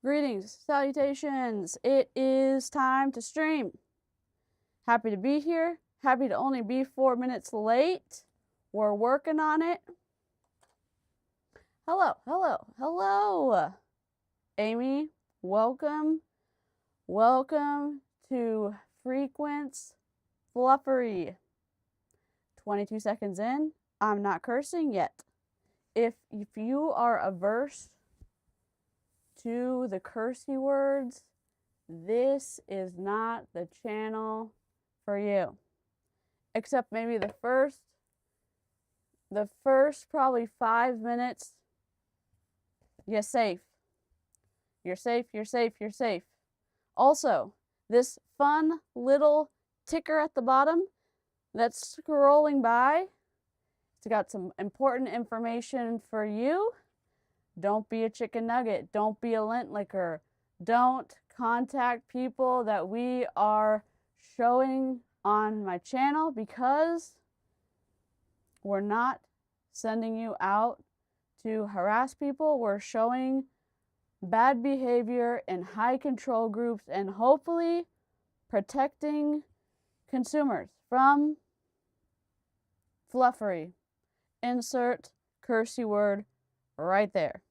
Greetings, salutations. It is time to stream. Happy to be here. Happy to only be 4 minutes late. We're working on it. Hello, hello, hello. Amy, welcome. Welcome to Frequence Fluffery. 22 seconds in. I'm not cursing yet. If you are averse to the cursey words, this is not the channel for you. Except maybe the first probably 5 minutes. You're safe. You're safe, you're safe, you're safe. Also, this fun little ticker at the bottom that's scrolling by, it's got some important information for you. Don't be a chicken nugget. Don't be a lint licker. Don't contact people that we are showing on my channel, because we're not sending you out to harass people. We're showing bad behavior in high control groups and hopefully protecting consumers from fluffery. Insert cursey word right there.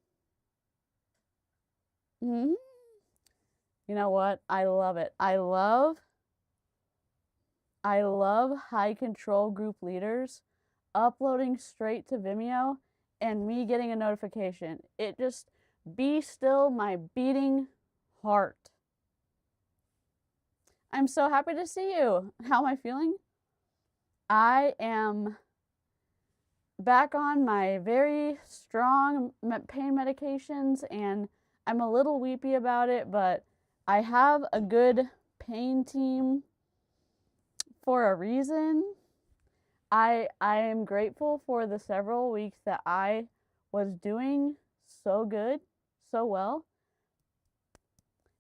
You know what? I love it. I love high control group leaders uploading straight to Vimeo and me getting a notification. It just be still my beating heart. I'm so happy to see you. How am I feeling? I am back on my very strong pain medications, and I'm a little weepy about it, but I have a good pain team for a reason. I am grateful for the several weeks that I was doing so good, so well.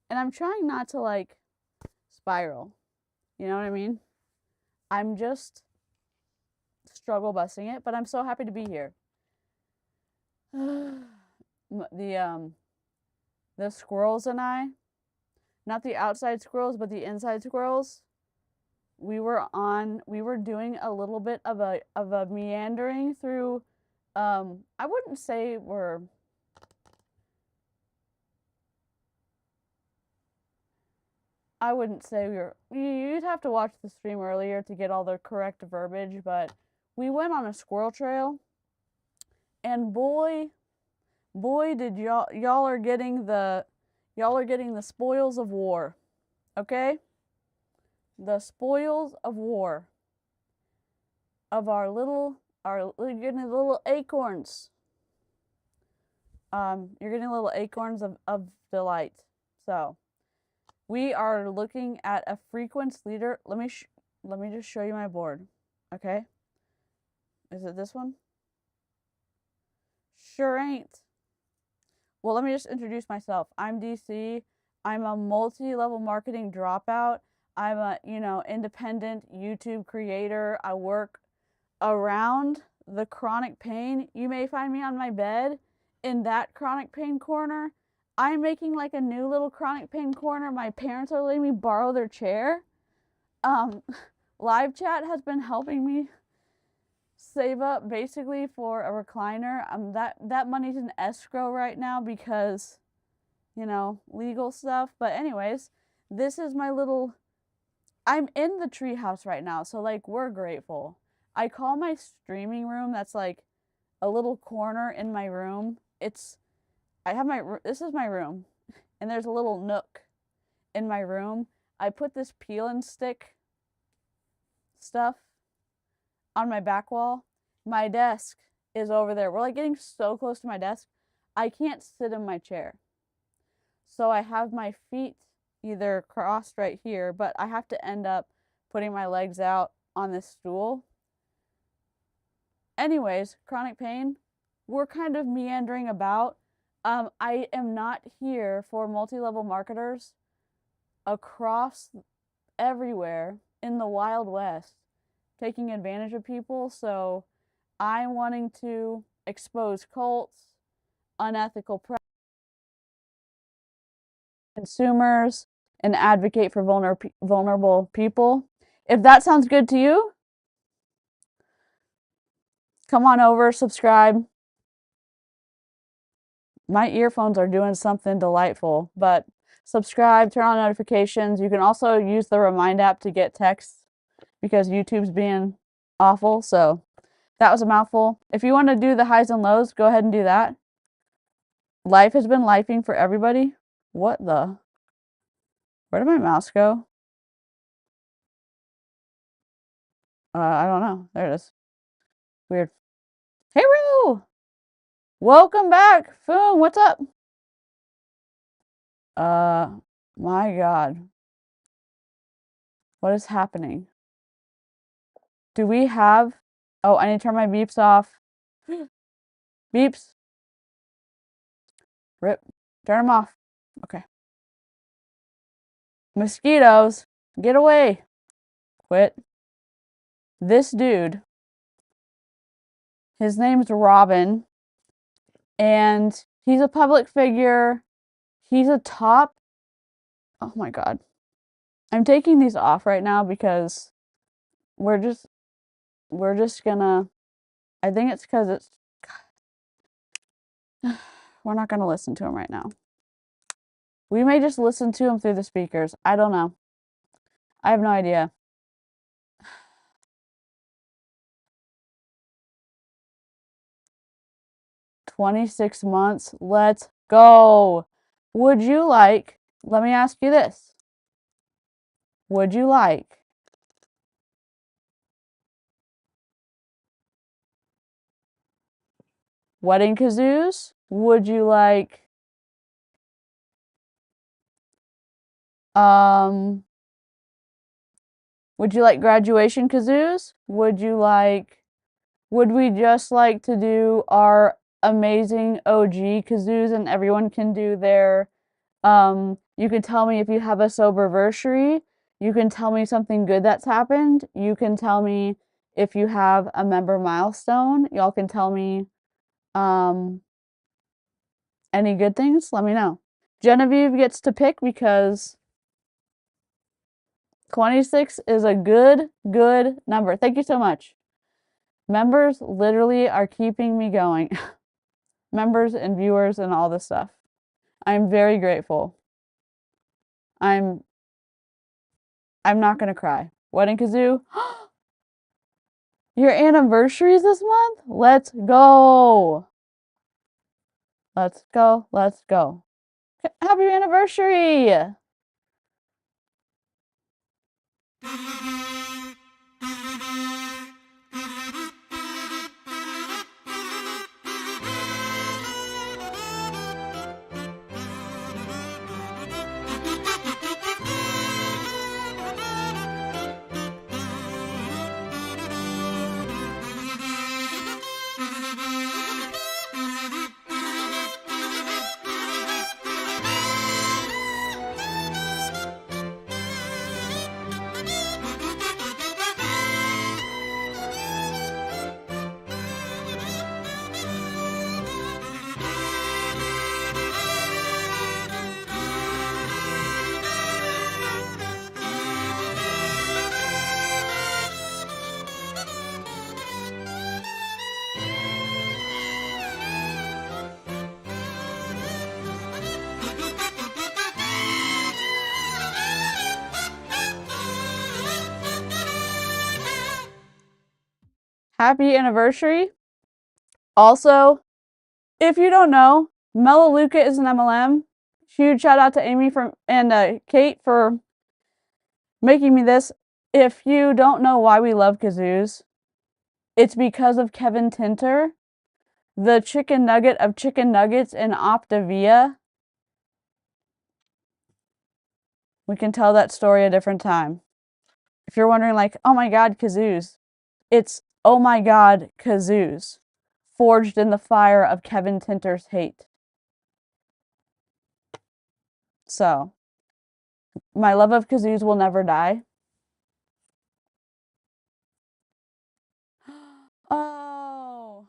And I'm trying not to like spiral. You know what I mean? I'm just struggle busing it, but I'm so happy to be here. The squirrels and I, not the outside squirrels, but the inside squirrels, we were doing a little bit of a meandering through, I wouldn't say you'd have to watch the stream earlier to get all the correct verbiage, but we went on a squirrel trail, and boy did y'all are getting the spoils of war. Okay? The spoils of war. Of you're getting little acorns. You're getting little acorns of delight. So we are looking at a frequency leader. Let me just show you my board. Okay? Is it this one? Sure ain't. Well, let me just introduce myself. I'm DC. I'm a multi-level marketing dropout. I'm a, independent YouTube creator. I work around the chronic pain. You may find me on my bed in that chronic pain corner. I'm making like a new little chronic pain corner. My parents are letting me borrow their chair. Live chat has been helping me save up basically for a recliner. That money's in escrow right now because, legal stuff. But anyways, this is my little, I'm in the treehouse right now, so like we're grateful. I call my streaming room, that's like a little corner in my room. This is my room, and there's a little nook in my room. I put this peel and stick stuff on my back wall. My desk is over there. We're like getting so close to my desk. I can't sit in my chair. So I have my feet either crossed right here, but I have to end up putting my legs out on this stool. Anyways, chronic pain, we're kind of meandering about. I am not here for multi-level marketers across everywhere in the Wild West taking advantage of people. So I'm wanting to expose cults, unethical practices, consumers and advocate for vulnerable people. If that sounds good to you, come on over, subscribe. My earphones are doing something delightful, but subscribe, turn on notifications. You can also use the Remind app to get texts because YouTube's being awful. So that was a mouthful. If you want to do the highs and lows, go ahead and do that. Life has been lifing for everybody. What the? Where did my mouse go? I don't know. There it is. Weird. Hey, Roo! Welcome back. Foom, what's up? My God. What is happening? Do we have... Oh, I need to turn my beeps off. Beeps. Rip. Turn them off. Okay. Mosquitoes. Get away. Quit. This dude. His name's Robin. And he's a public figure. He's a top... Oh my God. I'm taking these off right now because we're just gonna... I think it's because it's... We're not gonna listen to him right now. We may just listen to him through the speakers. I don't know. I have no idea. "26 months. Let's go. Would you like... Let me ask you this. Would you like wedding kazoos? Would you like graduation kazoos? Would we just like to do our amazing OG kazoos and everyone can do their you can tell me if you have a soberversary. You can tell me something good that's happened. You can tell me if you have a member milestone. Y'all can tell me any good things. Let me know. Genevieve gets to pick because 26 is a good number. Thank you so much. Members literally are keeping me going. Members and viewers and all this stuff. I'm very grateful. I'm not gonna cry. Wedding kazoo. Your anniversary is this month? Let's go. Let's go. Let's go. Happy anniversary. Happy anniversary. Also, if you don't know, Melaleuca is an MLM. Huge shout out to Amy and Kate for making me this. If you don't know why we love kazoos, it's because of Kevin Tinter, the chicken nugget of chicken nuggets in Optavia. We can tell that story a different time. If you're wondering like, oh my God, kazoos. It's oh my God, kazoos. Forged in the fire of Kevin Tinter's hate. So, my love of kazoos will never die. Oh.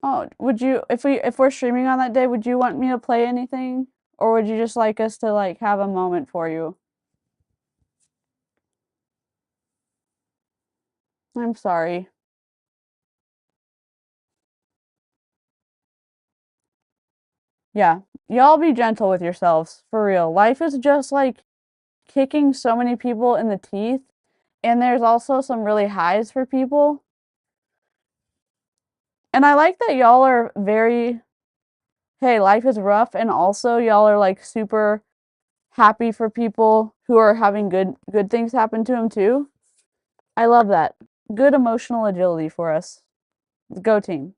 Oh, would you if we're streaming on that day, would you want me to play anything? Or would you just like us to like have a moment for you? I'm sorry. Yeah. Y'all be gentle with yourselves, for real. Life is just like kicking so many people in the teeth, and there's also some really highs for people. And I like that y'all are very, hey, life is rough, and also y'all are like super happy for people who are having good things happen to them too. I love that. Good emotional agility for us. Go team.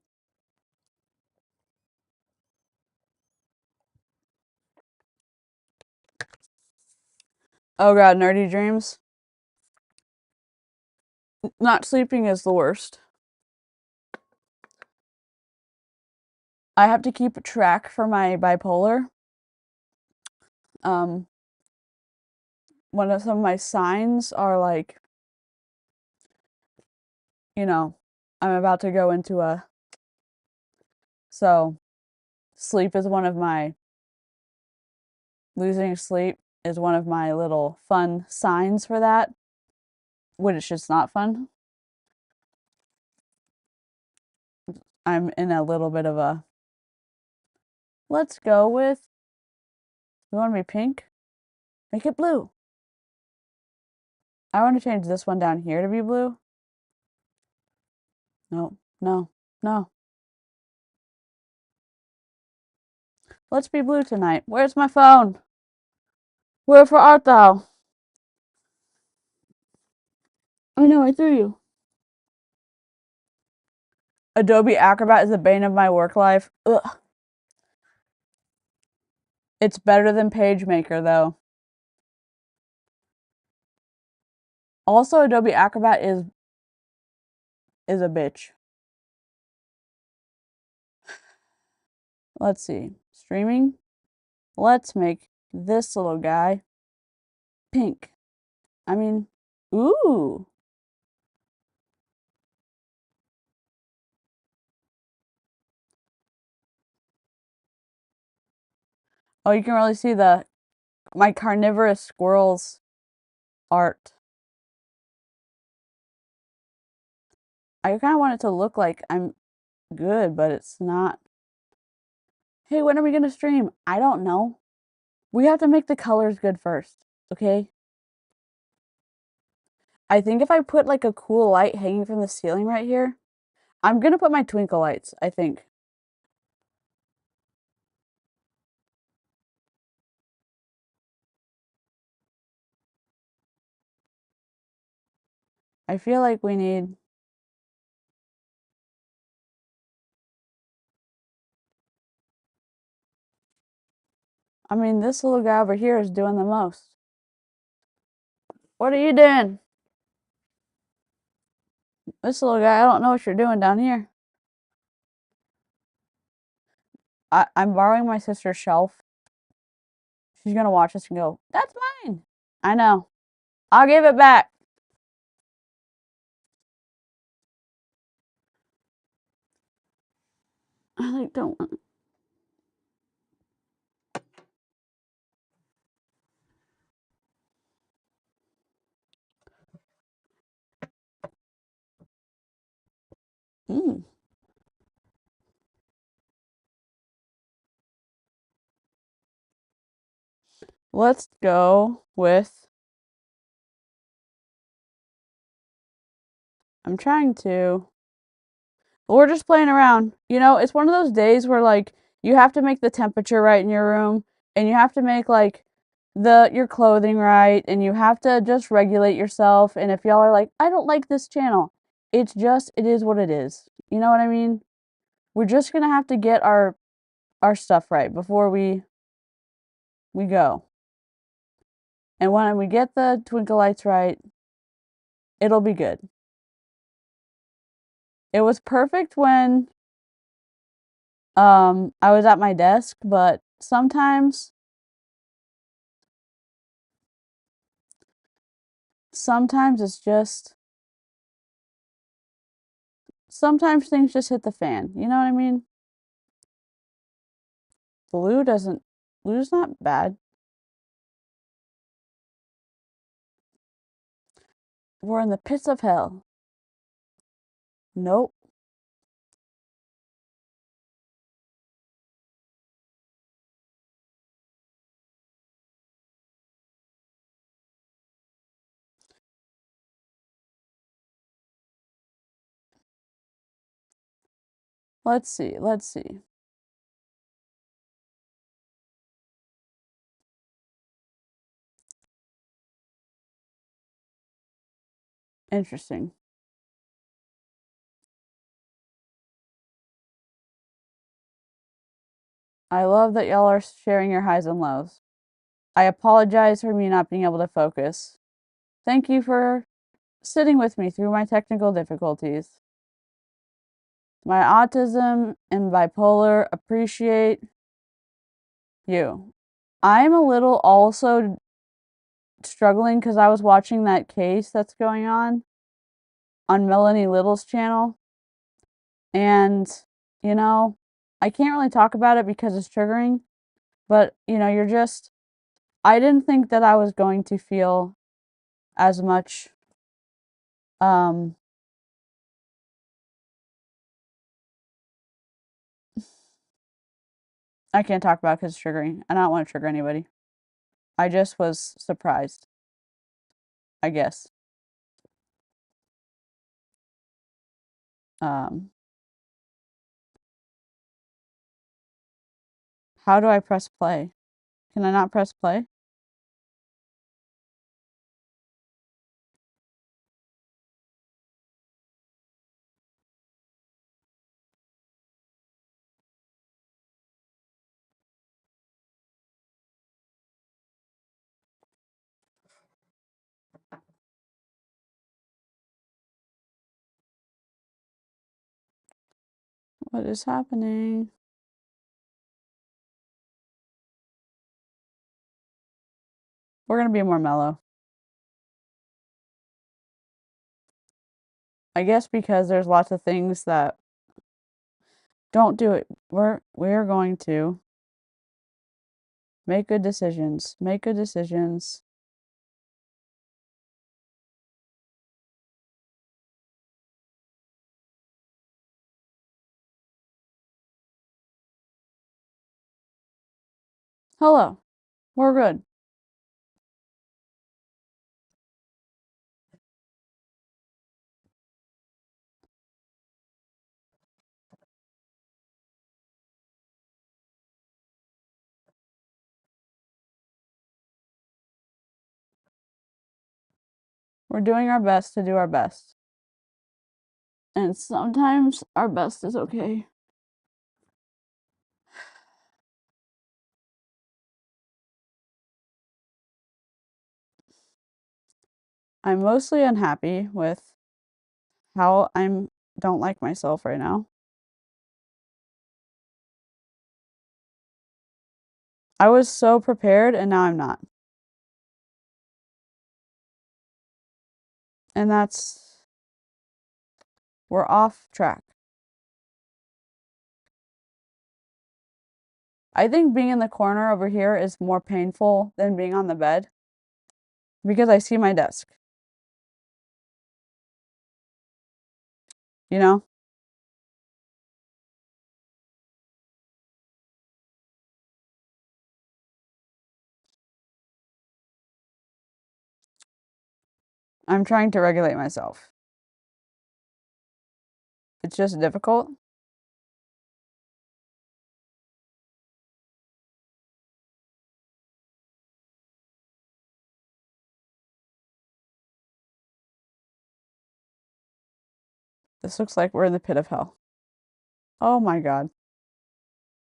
Oh god, nerdy dreams. Not sleeping is the worst. I have to keep track for my bipolar. Um, one of some of my signs are like, you know, I'm about to go into a so sleep is one of my losing sleep is one of my little fun signs for that, which is not fun. I'm in a little bit of a let's go with you want to be pink? Make it blue. I want to change this one down here to be blue. No, no, no. Let's be blue tonight. Where's my phone? Wherefore art thou? I know, I threw you. Adobe Acrobat is the bane of my work life. Ugh. It's better than PageMaker, though. Also, Adobe Acrobat is a bitch. Let's see. Streaming. Let's make this little guy pink. I mean, ooh. Oh, you can really see my carnivorous squirrels art. I kind of want it to look like I'm good, but it's not. Hey, when are we gonna stream? I don't know. We have to make the colors good first, okay? I think if I put like a cool light hanging from the ceiling right here, I'm gonna put my twinkle lights, I think. I feel like we need. I mean, this little guy over here is doing the most. What are you doing? This little guy, I don't know what you're doing down here. I'm borrowing my sister's shelf. She's gonna watch this and go, that's mine. I know. I'll give it back. I like don't want. Mm. Let's go with. I'm trying to. We're just playing around. You know, it's one of those days where like you have to make the temperature right in your room and you have to make like your clothing right and you have to just regulate yourself and if y'all are like, I don't like this channel, it is what it is. You know what I mean? We're just gonna have to get our stuff right before we go. And when we get the twinkle lights right, it'll be good. It was perfect when I was at my desk, but sometimes it's just sometimes things just hit the fan. You know what I mean? Blue's not bad. We're in the pits of hell. Nope. Let's see. Let's see. Interesting. I love that y'all are sharing your highs and lows. I apologize for me not being able to focus. Thank you for sitting with me through my technical difficulties. My autism and bipolar appreciate you. I'm a little also struggling because I was watching that case that's going on Melanie Little's channel. And, you know, I can't really talk about it because it's triggering, but, you know, I didn't think that I was going to feel as much, um, I can't talk about it because it's triggering. I don't want to trigger anybody. I just was surprised, I guess. Um, how do I press play? Can I not press play? What is happening? We're going to be more mellow. I guess because there's lots of things that don't do it. We're going to make good decisions. Make good decisions. Hello. We're good. We're doing our best to do our best. And sometimes our best is okay. I'm mostly unhappy with how don't like myself right now. I was so prepared and now I'm not. And we're off track. I think being in the corner over here is more painful than being on the bed because I see my desk. You know? I'm trying to regulate myself. It's just difficult. This looks like we're in the pit of hell. Oh my god.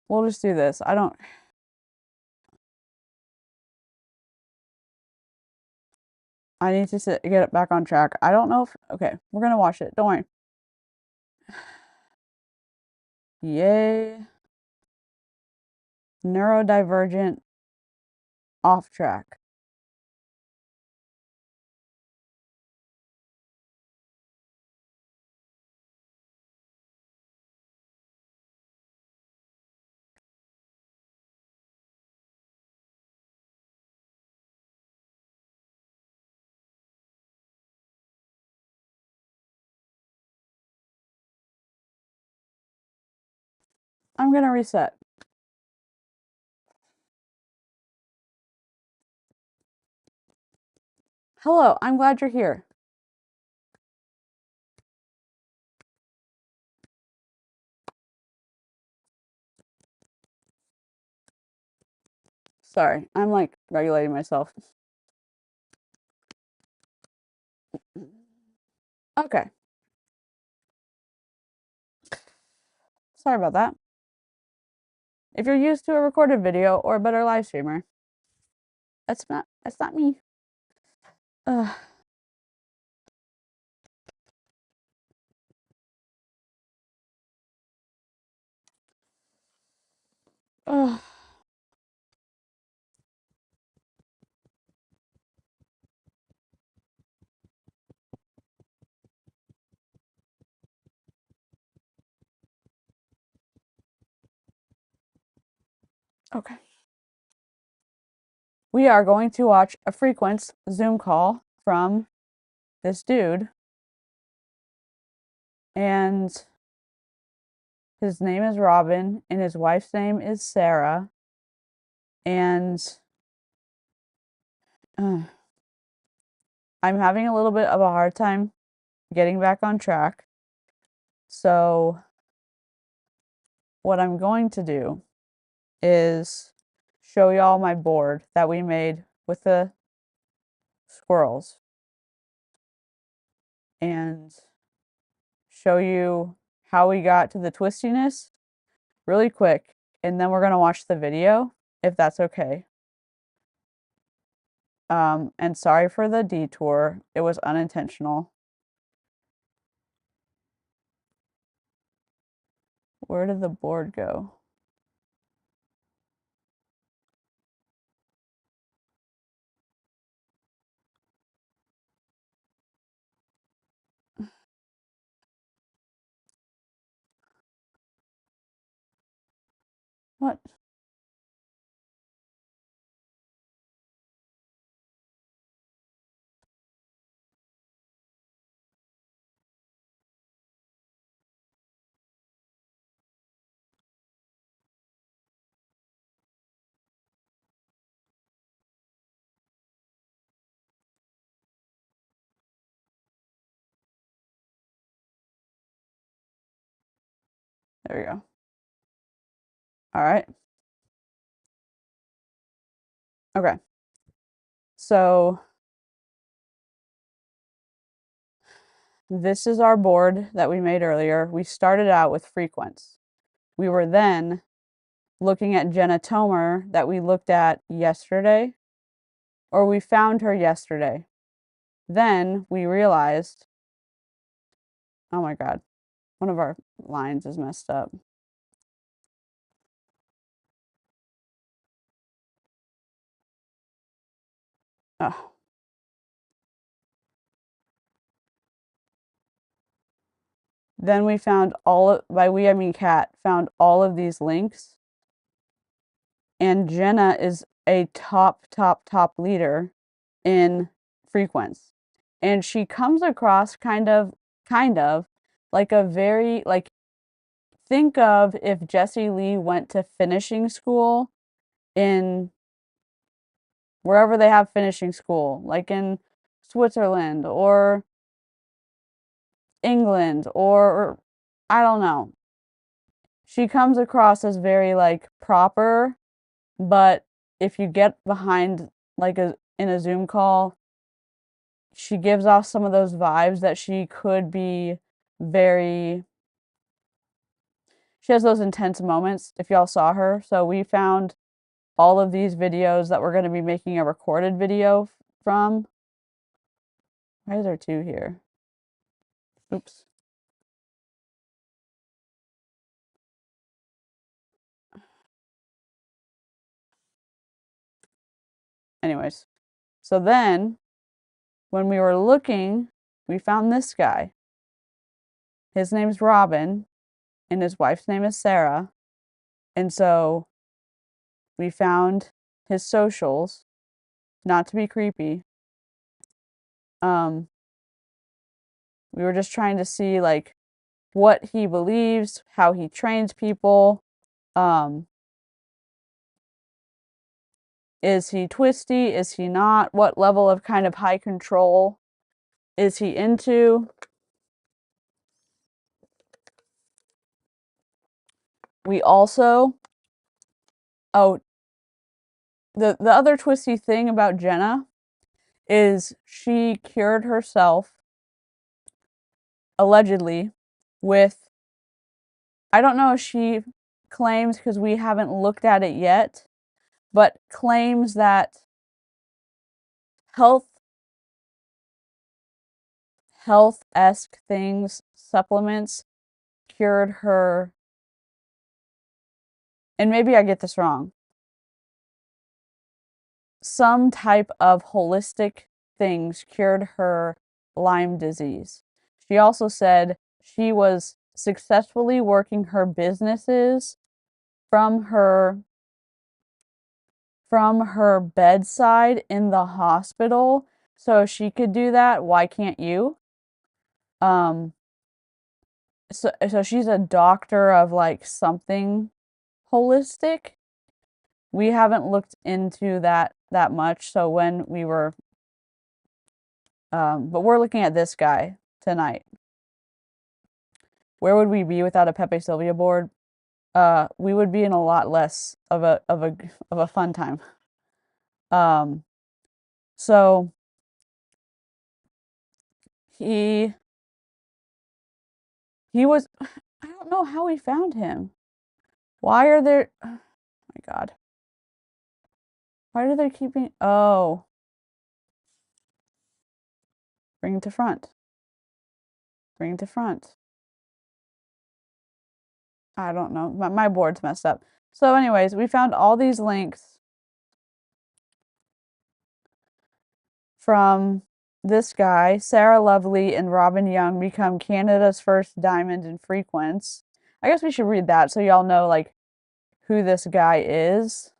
We'll just do this. I need to get it back on track. I don't know if okay, we're gonna watch it. Don't worry. Yay. Neurodivergent off track. I'm gonna reset. Hello, I'm glad you're here. Sorry, I'm like regulating myself. Okay. Sorry about that. If you're used to a recorded video or a better live streamer, that's not me. Ugh. Ugh. Okay. We are going to watch a Frequence Zoom call from this dude. And his name is Robin, and his wife's name is Sarah. And I'm having a little bit of a hard time getting back on track. So, what I'm going to do is show y'all my board that we made with the squirrels and show you how we got to the twistiness really quick. And then we're going to watch the video if that's okay. And sorry for the detour, it was unintentional. Where did the board go? What? There we go. All right. Okay. So this is our board that we made earlier. We started out with Frequence. We were then looking at Jenna Tomer that we looked at yesterday, or we found her yesterday. Then we realized, oh my God, one of our lines is messed up. Oh. Then we found by we I mean Kat, found all of these links. And Jenna is a top leader in Frequence. And she comes across kind of like a very like think of if Jessie Lee went to finishing school in wherever they have finishing school, like in Switzerland or England or I don't know. She comes across as very like proper, but if you get behind like in a Zoom call, she gives off some of those vibes that she could be very she has those intense moments if y'all saw her. So we found all of these videos that we're going to be making a recorded video from. Why is there two here? Oops. Anyways, so then when we were looking, we found this guy. His name's Robin, and his wife's name is Sarah. And so we found his socials, not to be creepy. We were just trying to see like what he believes, how he trains people, Is he twisty? Is he not? What level of kind of high control is he into? We also, oh, the other twisty thing about Jenna is she cured herself allegedly with, I don't know if she claims, because we haven't looked at it yet, but claims that health-esque things, supplements, cured her, and maybe I get this wrong, some type of holistic things cured her Lyme disease. She also said she was successfully working her businesses from her bedside in the hospital. So she could do that. Why can't you? Um so she's a doctor of like something holistic. We haven't looked into that much. So when we were but we're looking at this guy tonight. Where would we be without a Pepe Sylvia board? We would be in a lot less of a fun time. So he was, I don't know how we found him. Why are there, oh my God. Why are they keeping, oh. Bring it to front. Bring it to front. I don't know. My board's messed up. So anyways, we found all these links from this guy. Sarah Lovely and Robin Young become Canada's first diamond in Frequence. I guess we should read that so y'all know like who this guy is.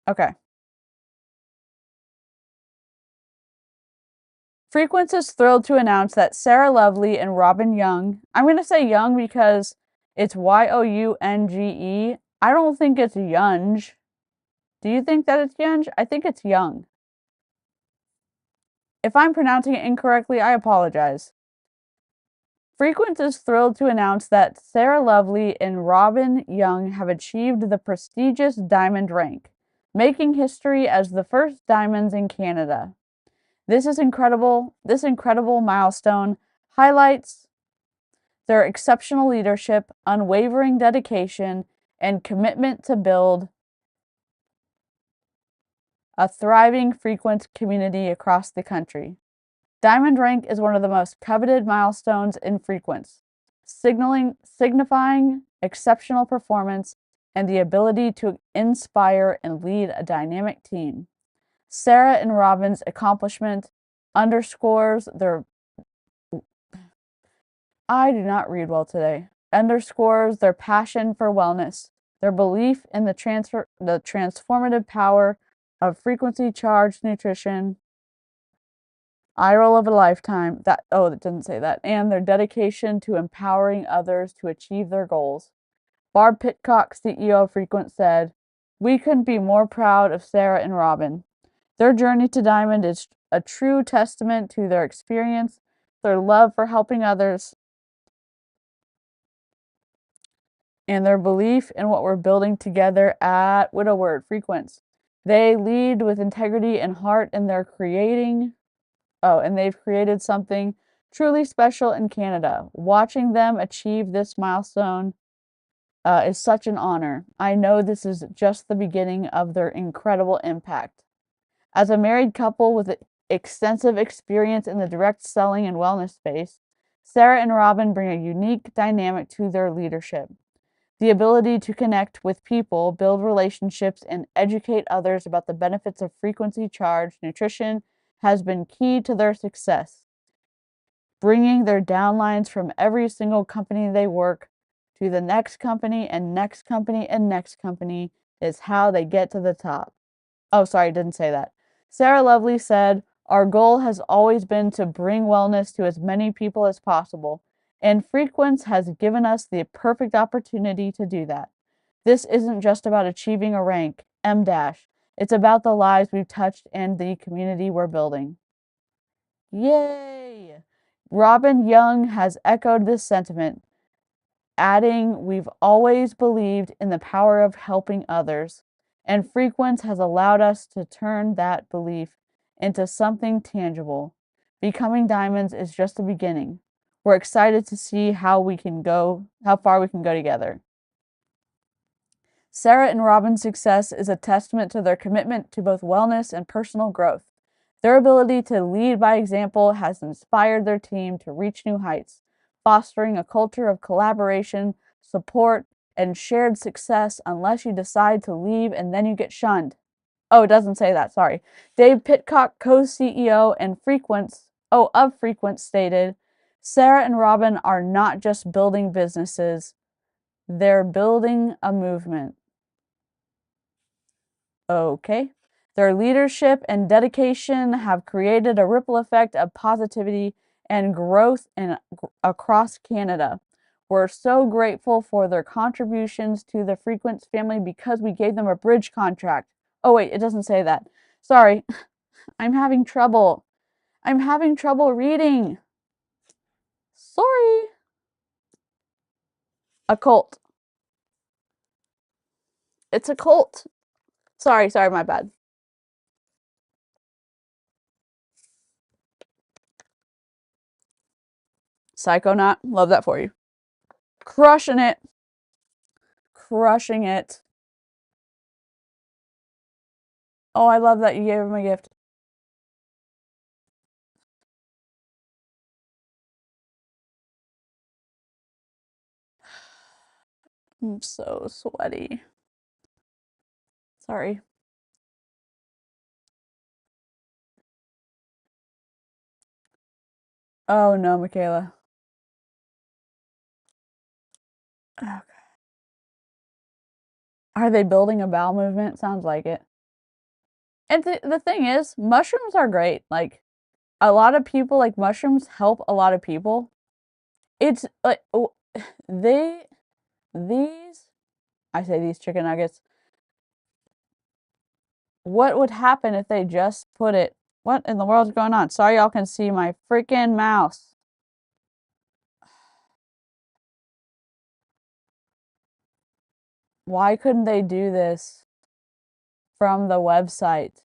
Okay. Frequence is thrilled to announce that Sarah Lovely and Robin Young, I'm going to say Young because it's Younge. I don't think it's Younge. Do you think that it's Younge? I think it's Young. If I'm pronouncing it incorrectly, I apologize. Frequence is thrilled to announce that Sarah Lovely and Robin Young have achieved the prestigious diamond rank, making history as the first diamonds in Canada. This incredible milestone highlights their exceptional leadership, unwavering dedication, and commitment to build a thriving Frequence community across the country. Diamond rank is one of the most coveted milestones in Frequence, signifying exceptional performance and the ability to inspire and lead a dynamic team. Sarah and Robin's accomplishment underscores their I do not read well today. Underscores their passion for wellness, their belief in the transformative power of frequency charged nutrition, eye roll of a lifetime. That didn't say that. And their dedication to empowering others to achieve their goals. Barb Pitcock, CEO of Frequence, said, "We couldn't be more proud of Sarah and Robin. Their journey to Diamond is a true testament to their experience, their love for helping others, and their belief in what we're building together at Widowword Frequence. They lead with integrity and heart, and they've created something truly special in Canada. Watching them achieve this milestone is such an honor. I know this is just the beginning of their incredible impact." As a married couple with extensive experience in the direct selling and wellness space, Sarah and Robin bring a unique dynamic to their leadership. The ability to connect with people, build relationships, and educate others about the benefits of frequency charged nutrition has been key to their success. Bringing their downlines from every single company they work to the next company and next company and next company is how they get to the top. Oh, sorry, I didn't say that. Sarah Lovely said, Our goal has always been to bring wellness to as many people as possible, and Frequence has given us the perfect opportunity to do that. This isn't just about achieving a rank, M dash. It's about the lives we've touched and the community we're building. Yay! Robin Young has echoed this sentiment, adding, "We've always believed in the power of helping others, and Frequence has allowed us to turn that belief into something tangible. Becoming diamonds is just the beginning. We're excited to see how far we can go together." Sarah and Robin's success is a testament to their commitment to both wellness and personal growth. Their ability to lead by example has inspired their team to reach new heights, fostering a culture of collaboration, support, and shared success unless you decide to leave and then you get shunned. Oh, it doesn't say that, sorry. Dave Pitcock, co-CEO of Frequence stated, "Sarah and Robin are not just building businesses, they're building a movement." Okay. Their leadership and dedication have created a ripple effect of positivity and growth across Canada. We're so grateful for their contributions to the Frequence family because we gave them a bridge contract. Oh, wait, it doesn't say that. Sorry, I'm having trouble. I'm having trouble reading. Sorry. A cult. It's a cult. Sorry, my bad. Psychonaut, love that for you. Crushing it. Crushing it. Oh, I love that you gave him a gift. I'm so sweaty. Sorry. Oh no, Michaela. Okay. Are they building a bowel movement? Sounds like it. And the thing is, mushrooms are great. Like, a lot of people, like, mushrooms help a lot of people. It's like, they, these, I say these chicken nuggets, what would happen if they just put it, what in the world's going on? Sorry y'all can see my freaking mouse. Why couldn't they do this from the website?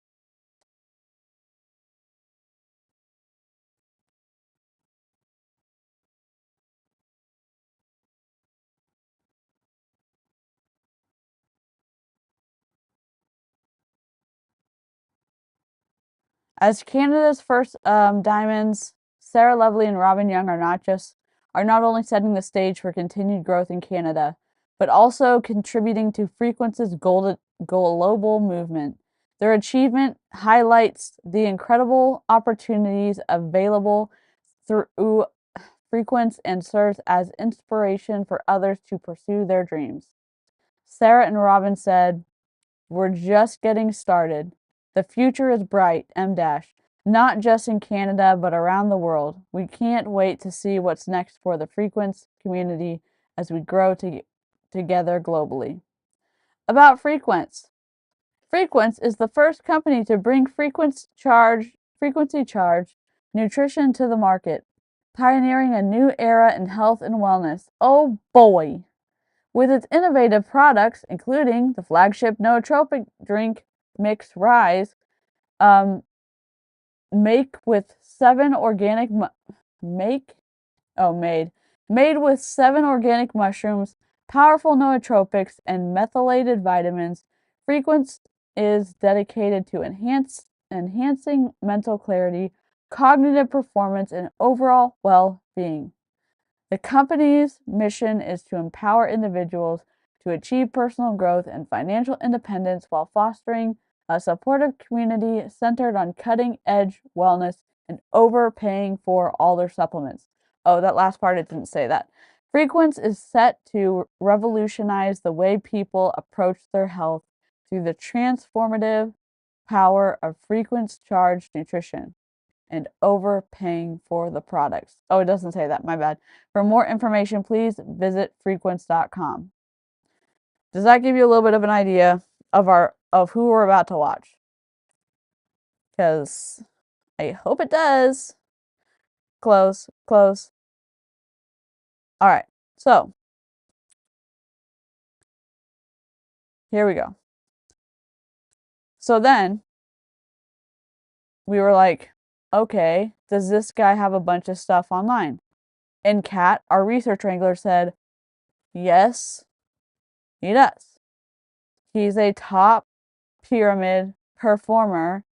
As Canada's first diamonds, Sarah Lovely and Robin Young are not only setting the stage for continued growth in Canada, but also contributing to Frequence's global movement. Their achievement highlights the incredible opportunities available through Frequence and serves as inspiration for others to pursue their dreams. Sarah and Robin said, "We're just getting started. The future is bright, M dash, not just in Canada, but around the world. We can't wait to see what's next for the Frequence community as we grow together globally." About Frequence. Frequence is the first company to bring frequency charged nutrition to the market, pioneering a new era in health and wellness. Oh boy! With its innovative products, including the flagship nootropic drink Mix Rise, um, make with 7 organic make oh made with 7 organic mushrooms, powerful nootropics, and methylated vitamins, Frequence is dedicated to enhancing mental clarity, cognitive performance, and overall well-being. The company's mission is to empower individuals to achieve personal growth and financial independence while fostering a supportive community centered on cutting edge wellness and overpaying for all their supplements. Oh, that last part, it didn't say that. Frequence is set to revolutionize the way people approach their health through the transformative power of frequency charged nutrition. and overpaying for the products. Oh, it doesn't say that. My bad. For more information, please visit frequence.com. Does that give you a little bit of an idea of who we're about to watch? Because I hope it does. Close, close. All right. So, here we go. So then we were like, okay, does this guy have a bunch of stuff online? And Kat, our research wrangler, said, yes, he does. He's a top pyramid performer.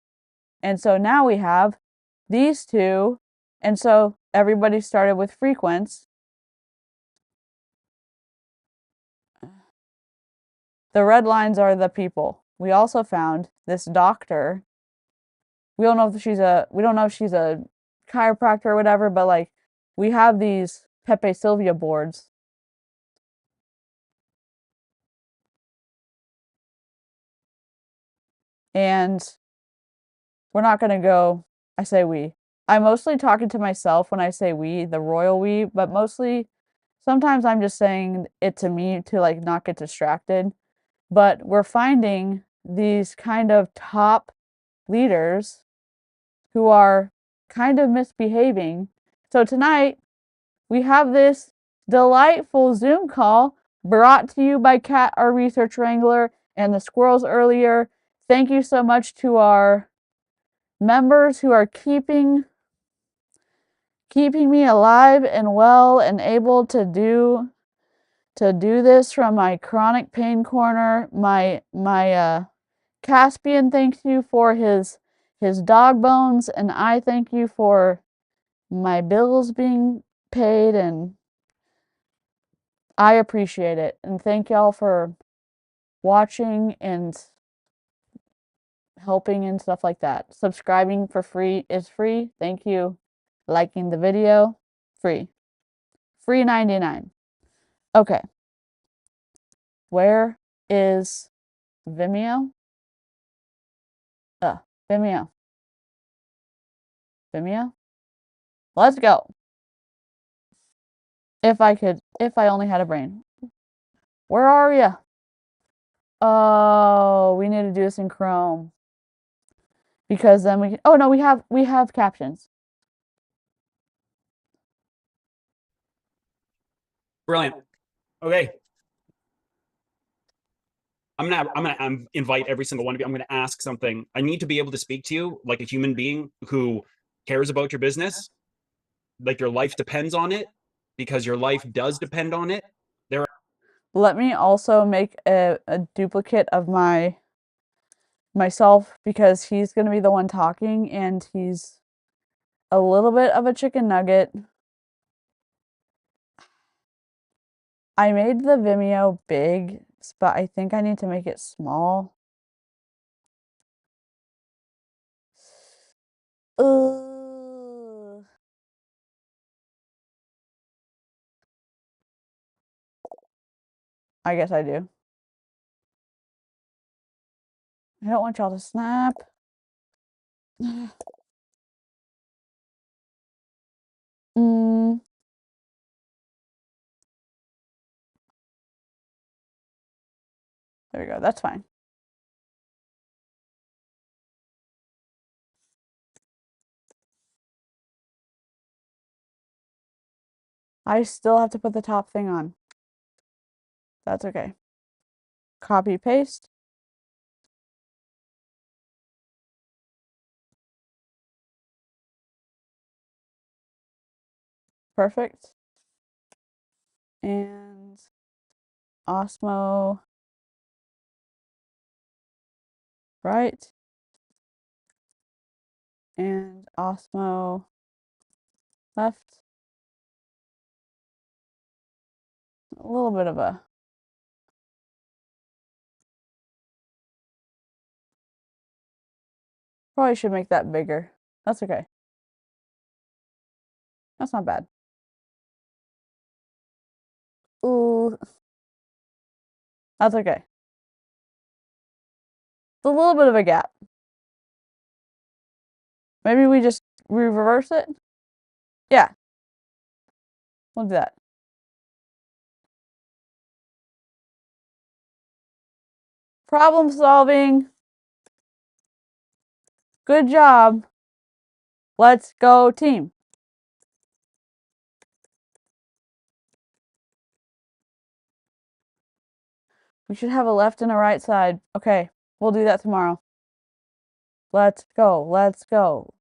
And so now we have these two. And so everybody started with Frequence. The red lines are the people. We also found this doctor. We don't know if she's a chiropractor or whatever, but like we have these Pepe Sylvia boards. And we're not going to go, I say we. I'm mostly talking to myself when I say we, the royal we, but mostly sometimes I'm just saying it to me to like not get distracted. But we're finding these kind of top leaders who are kind of misbehaving. So tonight we have this delightful Zoom call brought to you by Kat, our research wrangler, and the squirrels earlier. Thank you so much to our members who are keeping me alive and well and able to do this from my chronic pain corner. My Caspian thanks you for his dog bones, and I thank you for my bills being paid, and I appreciate it. And thank y'all for watching and helping and stuff like that. Subscribing for free is free. Thank you. Liking the video, free. Free 99. Okay. Where is Vimeo? Vimeo. Vimeo? Let's go. If I only had a brain. Where are ya? Oh, we need to do this in Chrome. Because then we can, oh no, we have captions. Brilliant. Okay. I'm gonna invite every single one of you. I'm gonna ask something. I need to be able to speak to you like a human being who cares about your business, like your life depends on it, because your life does depend on it. Let me also make a duplicate of myself because he's gonna be the one talking and he's a little bit of a chicken nugget. I made the Vimeo big, but I think I need to make it small. I guess I do. I don't want y'all to snap. Mm. There we go. That's fine. I still have to put the top thing on. That's okay. Copy, paste. Perfect. And Osmo right. And Osmo left. A little bit of a probably should make that bigger. That's okay. That's not bad. Ooh. That's okay. It's a little bit of a gap. Maybe we just reverse it? Yeah. We'll do that. Problem solving. Good job. Let's go, team. We should have a left and a right side. Okay, we'll do that tomorrow. Let's go. Let's go.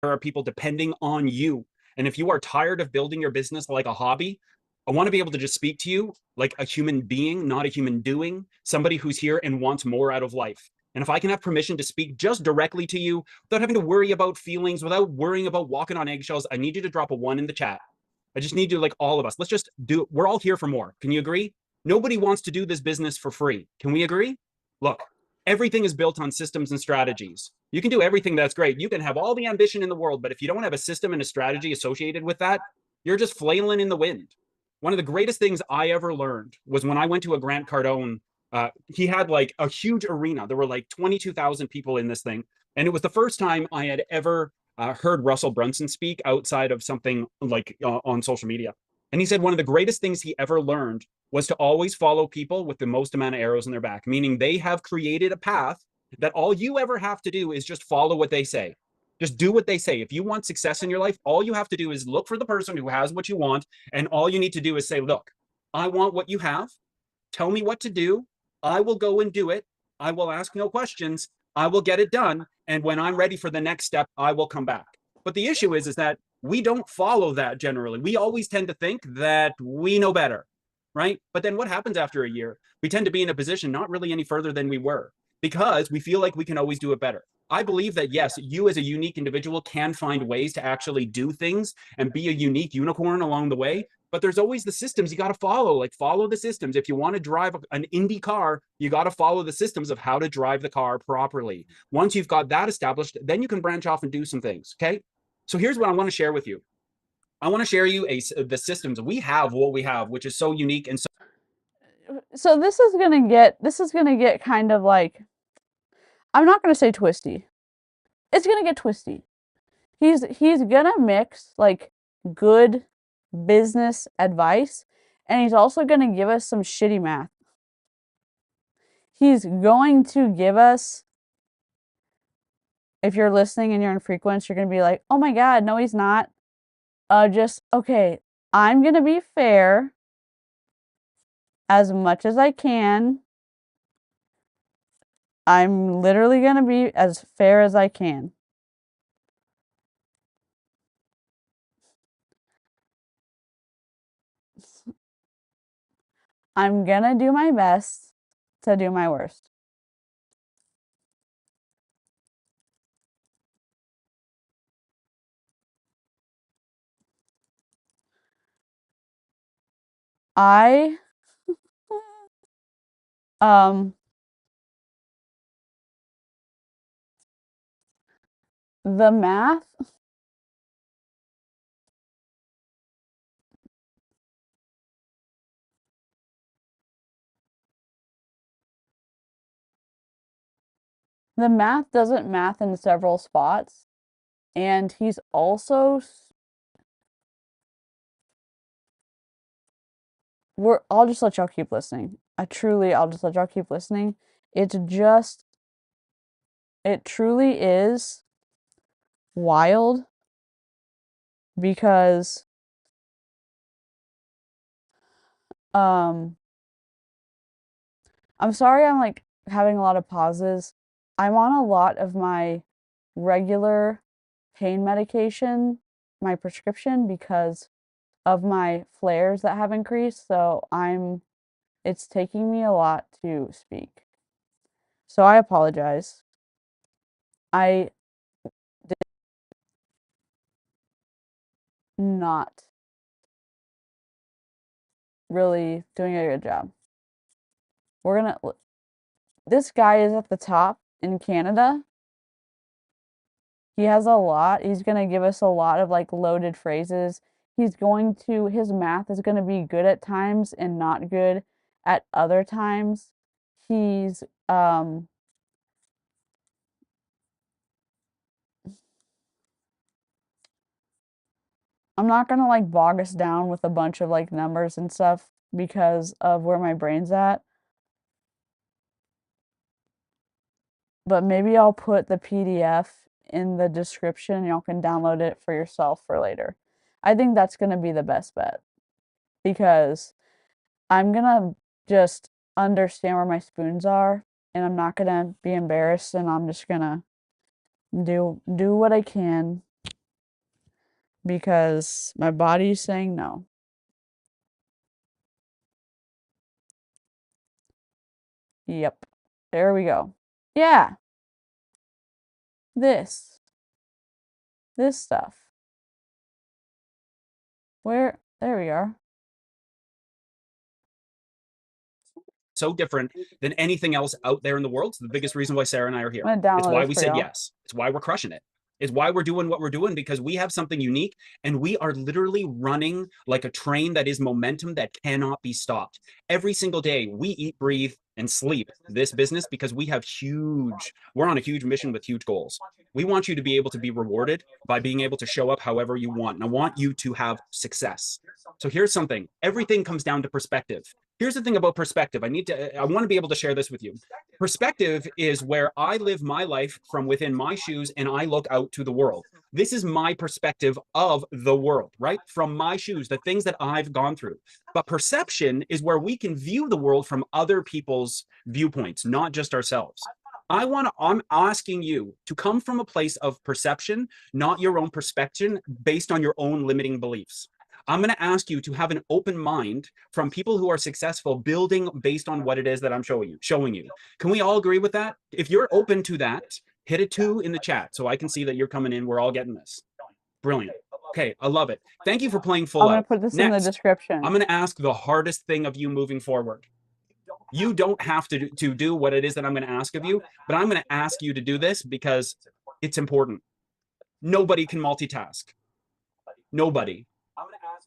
There are people depending on you. And if you are tired of building your business like a hobby, I want to be able to just speak to you like a human being, not a human doing, somebody who's here and wants more out of life. And if I can have permission to speak just directly to you without having to worry about feelings, without worrying about walking on eggshells, I need you to drop a 1 in the chat. I just need you, like all of us. Let's just do it. We're all here for more. Can you agree? Nobody wants to do this business for free. Can we agree? Look, everything is built on systems and strategies. You can do everything, that's great. You can have all the ambition in the world, but if you don't have a system and a strategy associated with that, you're just flailing in the wind. One of the greatest things I ever learned was when I went to a Grant Cardone. He had like a huge arena. There were like 22,000 people in this thing. And it was the first time I had ever heard Russell Brunson speak outside of something like on social media. And he said one of the greatest things he ever learned was to always follow people with the most amount of arrows in their back, meaning they have created a path that all you ever have to do is just follow what they say. Just do what they say. If you want success in your life, all you have to do is look for the person who has what you want. And all you need to do is say, look, I want what you have. Tell me what to do. I will go and do it. I will ask no questions. I will get it done. And when I'm ready for the next step, I will come back. But the issue is that we don't follow that generally. We always tend to think that we know better, right? But then what happens after a year? We tend to be in a position not really any further than we were because we feel like we can always do it better. I believe that, yes, you as a unique individual can find ways to actually do things and be a unique unicorn along the way. But there's always the systems you got to follow. Like, follow the systems. If you want to drive an Indy car, you got to follow the systems of how to drive the car properly. Once you've got that established, then you can branch off and do some things. Okay. So here's what I want to share with you. I want to share you the systems. We have what we have, which is so unique and so this is gonna get kind of like, I'm not gonna say twisty. It's gonna get twisty. He's gonna mix like good business advice, and he's also gonna give us some shitty math. He's going to give us, if you're listening and you're in Frequence, you're gonna be like, oh my god, no, he's not. Just okay. I'm gonna be fair as much as I can. I'm literally gonna be as fair as I can. I'm gonna do my best to do my worst. I um the math the math doesn't math in several spots, and he's also I'll just let y'all keep listening. I'll just let y'all keep listening. It's just, it truly is wild because um I'm sorry I'm like having a lot of pauses. I'm on a lot of my regular pain medication, my prescription, because of my flares that have increased. So it's taking me a lot to speak. So I apologize. I did not really doing a good job. This guy is at the top in Canada. He has a lot. He's going to give us a lot of like loaded phrases. His math is going to be good at times and not good at other times. He's, I'm not gonna like bog us down with a bunch of like numbers and stuff because of where my brain's at. But maybe I'll put the PDF in the description and y'all can download it for yourself for later. I think that's gonna be the best bet because I'm gonna just understand where my spoons are and I'm not gonna be embarrassed and I'm just gonna do what I can because my body's saying no. Yep. There we go. Yeah. This. This stuff. Where? There we are. So different than anything else out there in the world. It's the biggest reason why Sarah and I are here. I'm gonna It's download why this we for said y'all. yes. It's why we're crushing it. It's why we're doing what we're doing because we have something unique and we are literally running like a train that is momentum that cannot be stopped. Every single day we eat, breathe, and sleep this business because we're on a huge mission with huge goals. We want you to be able to be rewarded by being able to show up however you want. And I want you to have success. So here's something. Everything comes down to perspective. Here's the thing about perspective. I want to be able to share this with you. Perspective is where I live my life from within my shoes and I look out to the world. This is my perspective of the world, right? From my shoes, the things that I've gone through. But perception is where we can view the world from other people's viewpoints, not just ourselves. I'm asking you to come from a place of perception, not your own perspective based on your own limiting beliefs. I'm going to ask you to have an open mind from people who are successful building based on what it is that I'm showing you. Can we all agree with that? If you're open to that, hit a 2 in the chat so I can see that you're coming in. We're all getting this. Brilliant. Okay, I love it. Thank you for playing full I'm gonna out. put this in the Next, description. I'm going to ask the hardest thing of you moving forward. You don't have to do what it is that I'm going to ask of you, but I'm going to ask you to do this because it's important. Nobody can multitask. Nobody.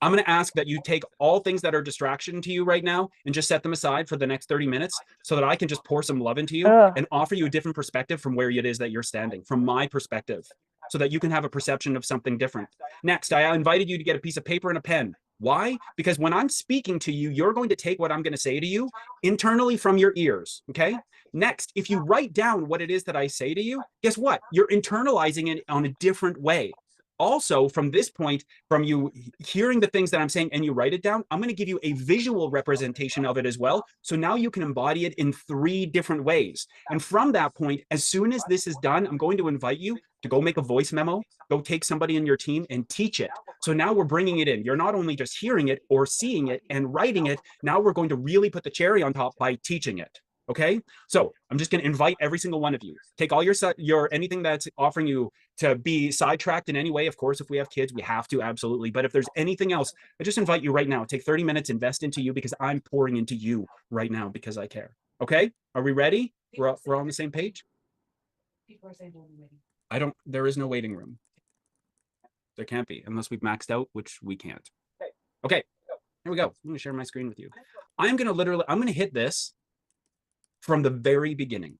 I'm going to ask that you take all things that are distraction to you right now and just set them aside for the next 30 minutes so that I can just pour some love into you and offer you a different perspective from where it is that you're standing, from my perspective, so that you can have a perception of something different. Next, I invited you to get a piece of paper and a pen. Why? Because when I'm speaking to you, you're going to take what I'm going to say to you internally from your ears. Okay. Next, if you write down what it is that I say to you, guess what? You're internalizing it on a different way. Also, from this point, from you hearing the things that I'm saying and you write it down, I'm going to give you a visual representation of it as well. So now you can embody it in 3 different ways. And from that point, as soon as this is done, I'm going to invite you to go make a voice memo, go take somebody in your team and teach it. So now we're bringing it in. You're not only just hearing it or seeing it and writing it. Now we're going to really put the cherry on top by teaching it. Okay. So I'm just going to invite every single one of you. Take all your anything that's offering you to be sidetracked in any way. Of course, if we have kids, we have to, absolutely. But if there's anything else, I just invite you right now. Take 30 minutes, invest into you because I'm pouring into you right now because I care. Okay. Are we ready? We're on the same page. There is no waiting room. There can't be unless we've maxed out, which we can't. Okay. Here we go. I'm going to share my screen with you. I'm going to hit this from the very beginning.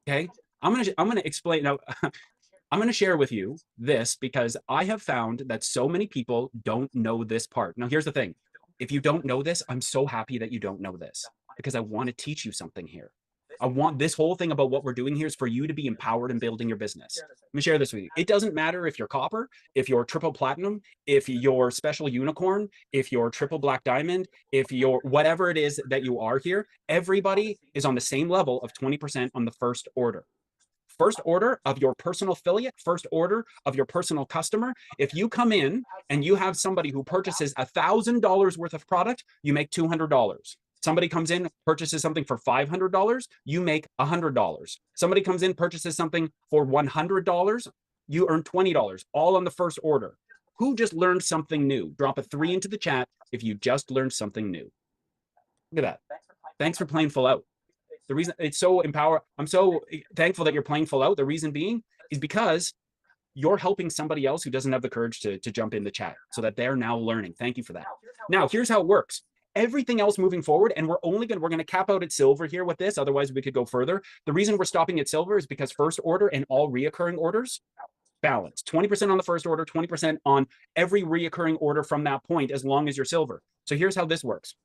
Okay. I'm going to explain now. I'm going to share with you this because I have found that so many people don't know this part. Now, here's the thing. If you don't know this, I'm so happy that you don't know this because I want to teach you something here. I want this whole thing about what we're doing here is for you to be empowered in building your business. Let me share this with you. It doesn't matter if you're copper, if you're triple platinum, if you're special unicorn, if you're triple black diamond, if you're whatever it is that you are here, everybody is on the same level of 20% on the first order. First order of your personal affiliate, first order of your personal customer. If you come in and you have somebody who purchases $1,000 worth of product, you make $200. Somebody comes in, purchases something for $500, you make $100. Somebody comes in, purchases something for $100, you earn $20, all on the first order. Who just learned something new? Drop a 3 into the chat if you just learned something new. Look at that. Thanks for playing full out. The reason it's so I'm so thankful that you're playing full out. The reason being is because you're helping somebody else who doesn't have the courage to jump in the chat so that they're now learning. Thank you for that. Now, here's how it works. Everything else moving forward, and we're going to cap out at silver here with this. Otherwise, we could go further. The reason we're stopping at silver is because first order and all reoccurring orders balance. 20% on the first order, 20% on every reoccurring order from that point, as long as you're silver. So here's how this works.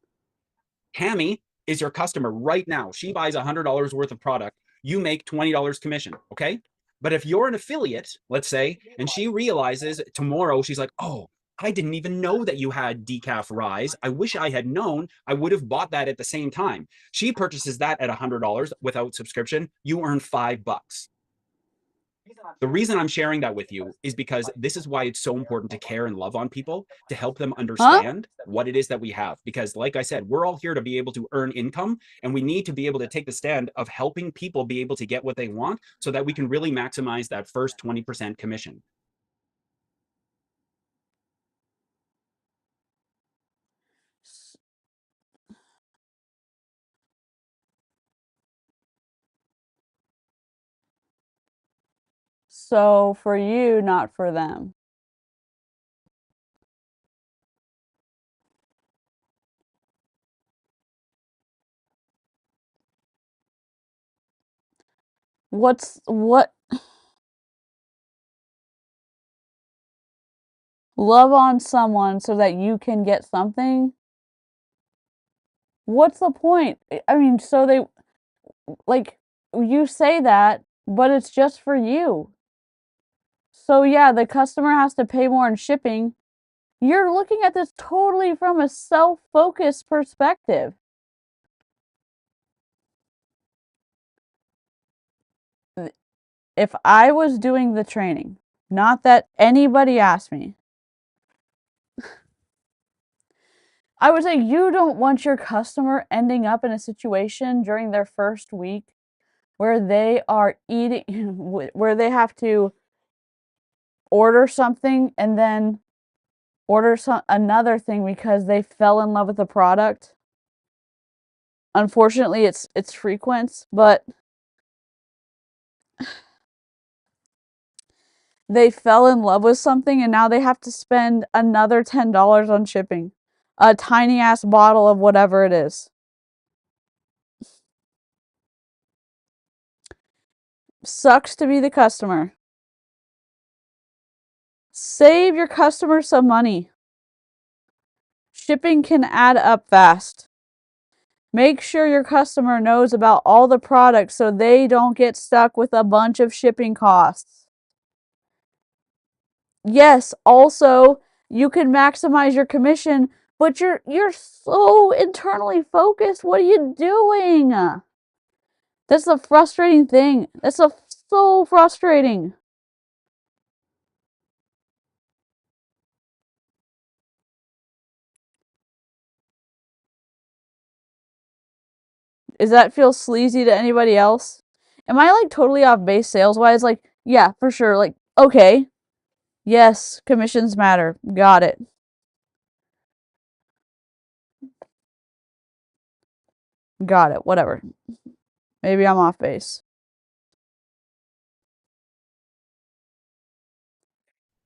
Hammy is your customer right now. She buys $100 worth of product. You make $20 commission, okay? But if you're an affiliate, let's say, and she realizes tomorrow, she's like, oh, I didn't even know that you had decaf rise. I wish I had known. I would have bought that at the same time. She purchases that at $100 without subscription. You earn $5. The reason I'm sharing that with you is because this is why it's so important to care and love on people, to help them understand what it is that we have. Because like I said, we're all here to be able to earn income, and we need to be able to take the stand of helping people be able to get what they want so that we can really maximize that first 20% commission. So for you, not for them. What? Love on someone so that you can get something? What's the point? I mean, so they, like, you say that, but it's just for you. So yeah, the customer has to pay more in shipping. You're looking at this totally from a self-focused perspective. If I was doing the training, not that anybody asked me, I would say you don't want your customer ending up in a situation during their first week where they are eating, where they have to order something and then order another thing because they fell in love with the product. Unfortunately, it's Frequence, but they fell in love with something and now they have to spend another $10 on shipping. A tiny ass bottle of whatever it is. Sucks to be the customer. Save your customer some money. Shipping can add up fast. Make sure your customer knows about all the products so they don't get stuck with a bunch of shipping costs. Yes, also, you can maximize your commission, but you're so internally focused. What are you doing? That's the frustrating thing. That's so frustrating. Does that feel sleazy to anybody else? Am I like totally off base sales wise? Like, yeah, for sure. Like, okay. Yes, commissions matter. Got it. Got it. Whatever. Maybe I'm off base.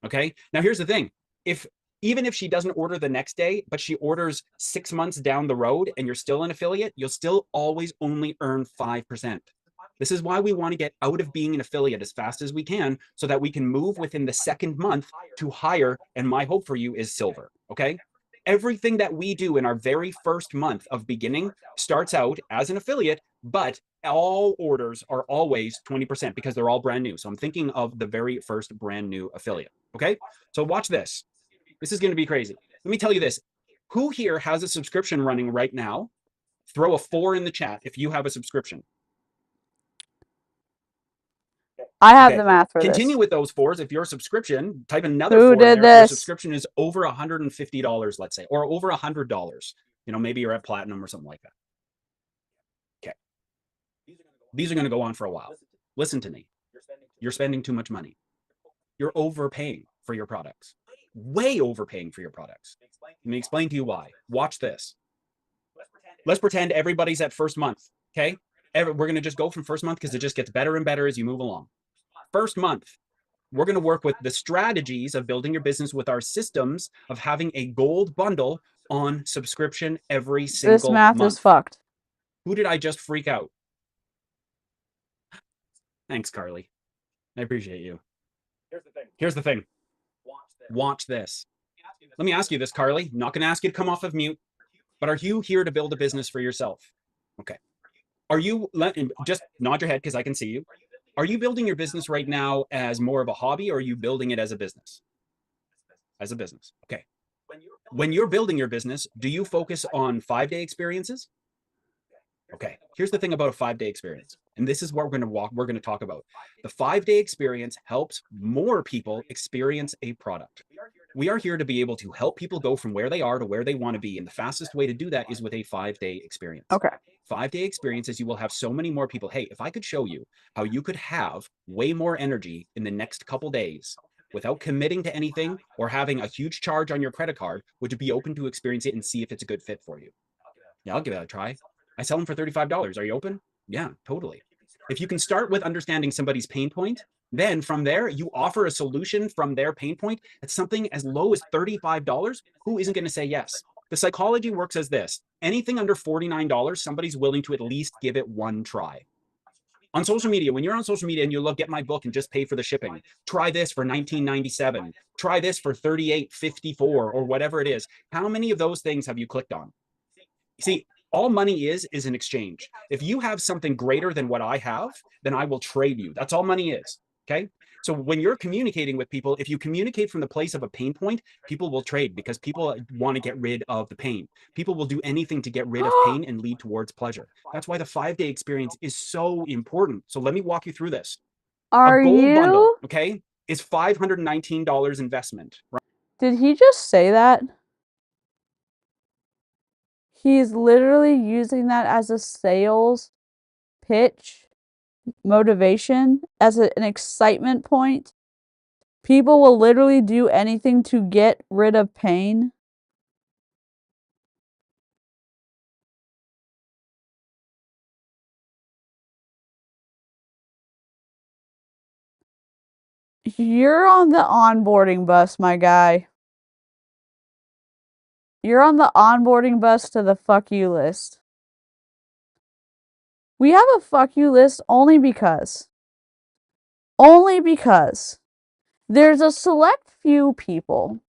Okay. Now here's the thing. Even if she doesn't order the next day, but she orders 6 months down the road and you're still an affiliate, you'll still always only earn 5%. This is why we want to get out of being an affiliate as fast as we can so that we can move within the second month to higher. And my hope for you is silver. Okay. Everything that we do in our very first month of beginning starts out as an affiliate, but all orders are always 20% because they're all brand new. So I'm thinking of the very first brand new affiliate. Okay. So watch this. This is going to be crazy. Let me tell you this. Who here has a subscription running right now? Throw a 4 in the chat if you have a subscription. I have the math for Continue this. with those 4s. If your subscription, type another Who 4 did in there. If your this? subscription is over $150, let's say, or over $100. You know, maybe you're at platinum or something like that. Okay. These are going to go on for a while. Listen to me. You're spending too much money. You're overpaying for your products. Way overpaying for your products. Let me explain to you why. Watch this. Let's pretend everybody's at first month. Okay. We're going to just go from first month because it just gets better and better as you move along. First month, we're going to work with the strategies of building your business with our systems of having a gold bundle on subscription every single month. This math is fucked. Who did I just freak out? Thanks, Carly. I appreciate you. Here's the thing. Watch this. Let me ask you this, Carly. Not going to ask you to come off of mute, but are you here to build a business for yourself? Okay. Are you, just nod your head because I can see you. Are you building your business right now as more of a hobby, or are you building it as a business? As a business. Okay. When you're building your business, do you focus on 5-day experiences? Okay. Here's the thing about a 5-day experience. And this is what we're going to talk about. The 5-day experience helps more people experience a product. We are here to be able to help people go from where they are to where they want to be. And the fastest way to do that is with a 5-day experience. Okay. 5-day experiences, you will have so many more people. Hey, if I could show you how you could have way more energy in the next couple days without committing to anything or having a huge charge on your credit card, would you be open to experience it and see if it's a good fit for you? Yeah, I'll give it a try. I sell them for $35. Are you open? Yeah, totally. If you can start with understanding somebody's pain point, then from there, you offer a solution from their pain point at something as low as $35. Who isn't going to say yes? The psychology works as this: anything under $49, somebody's willing to at least give it one try. On social media, when you're on social media and you look, get my book and just pay for the shipping, try this for $19.97, try this for $38.54, or whatever it is. How many of those things have you clicked on? See, all money is an exchange. If you have something greater than what I have, then I will trade you. That's all money is. Okay. So when you're communicating with people, if you communicate from the place of a pain point, people will trade because people want to get rid of the pain. People will do anything to get rid of pain and lead towards pleasure. That's why the 5-day experience is so important. So let me walk you through this. A Are gold bundle, you? okay, is $519 investment. Right? Did he just say that? He's literally using that as a sales pitch, motivation, as an excitement point. People will literally do anything to get rid of pain. You're on the onboarding bus, my guy. You're on the onboarding bus to the fuck you list. We have a fuck you list only because there's a select few people,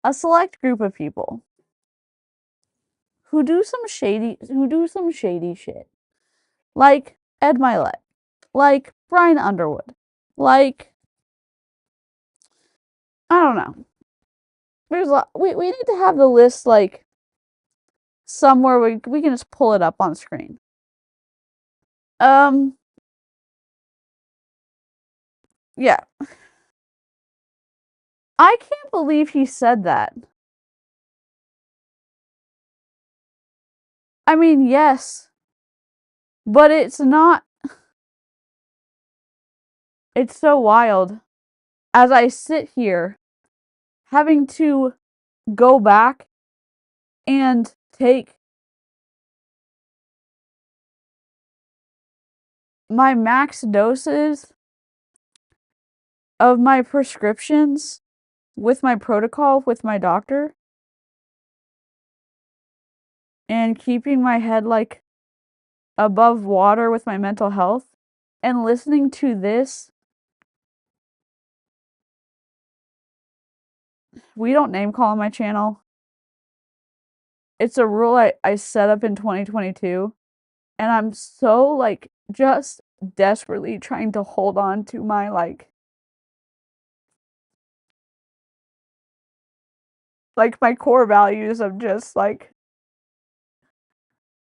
a select group of people who do some shady shit. Like Ed Milet, like Brian Underwood, like I don't know. There's a lot. We need to have the list like somewhere we can just pull it up on screen. Yeah. I can't believe he said that. I mean, yes, but it's not. It's so wild as I sit here having to go back and take my max doses of my prescriptions with my protocol with my doctor and keeping my head like above water with my mental health and listening to this. We don't name call on my channel. It's a rule I set up in 2022. And I'm so like just desperately trying to hold on to my like my core values of just like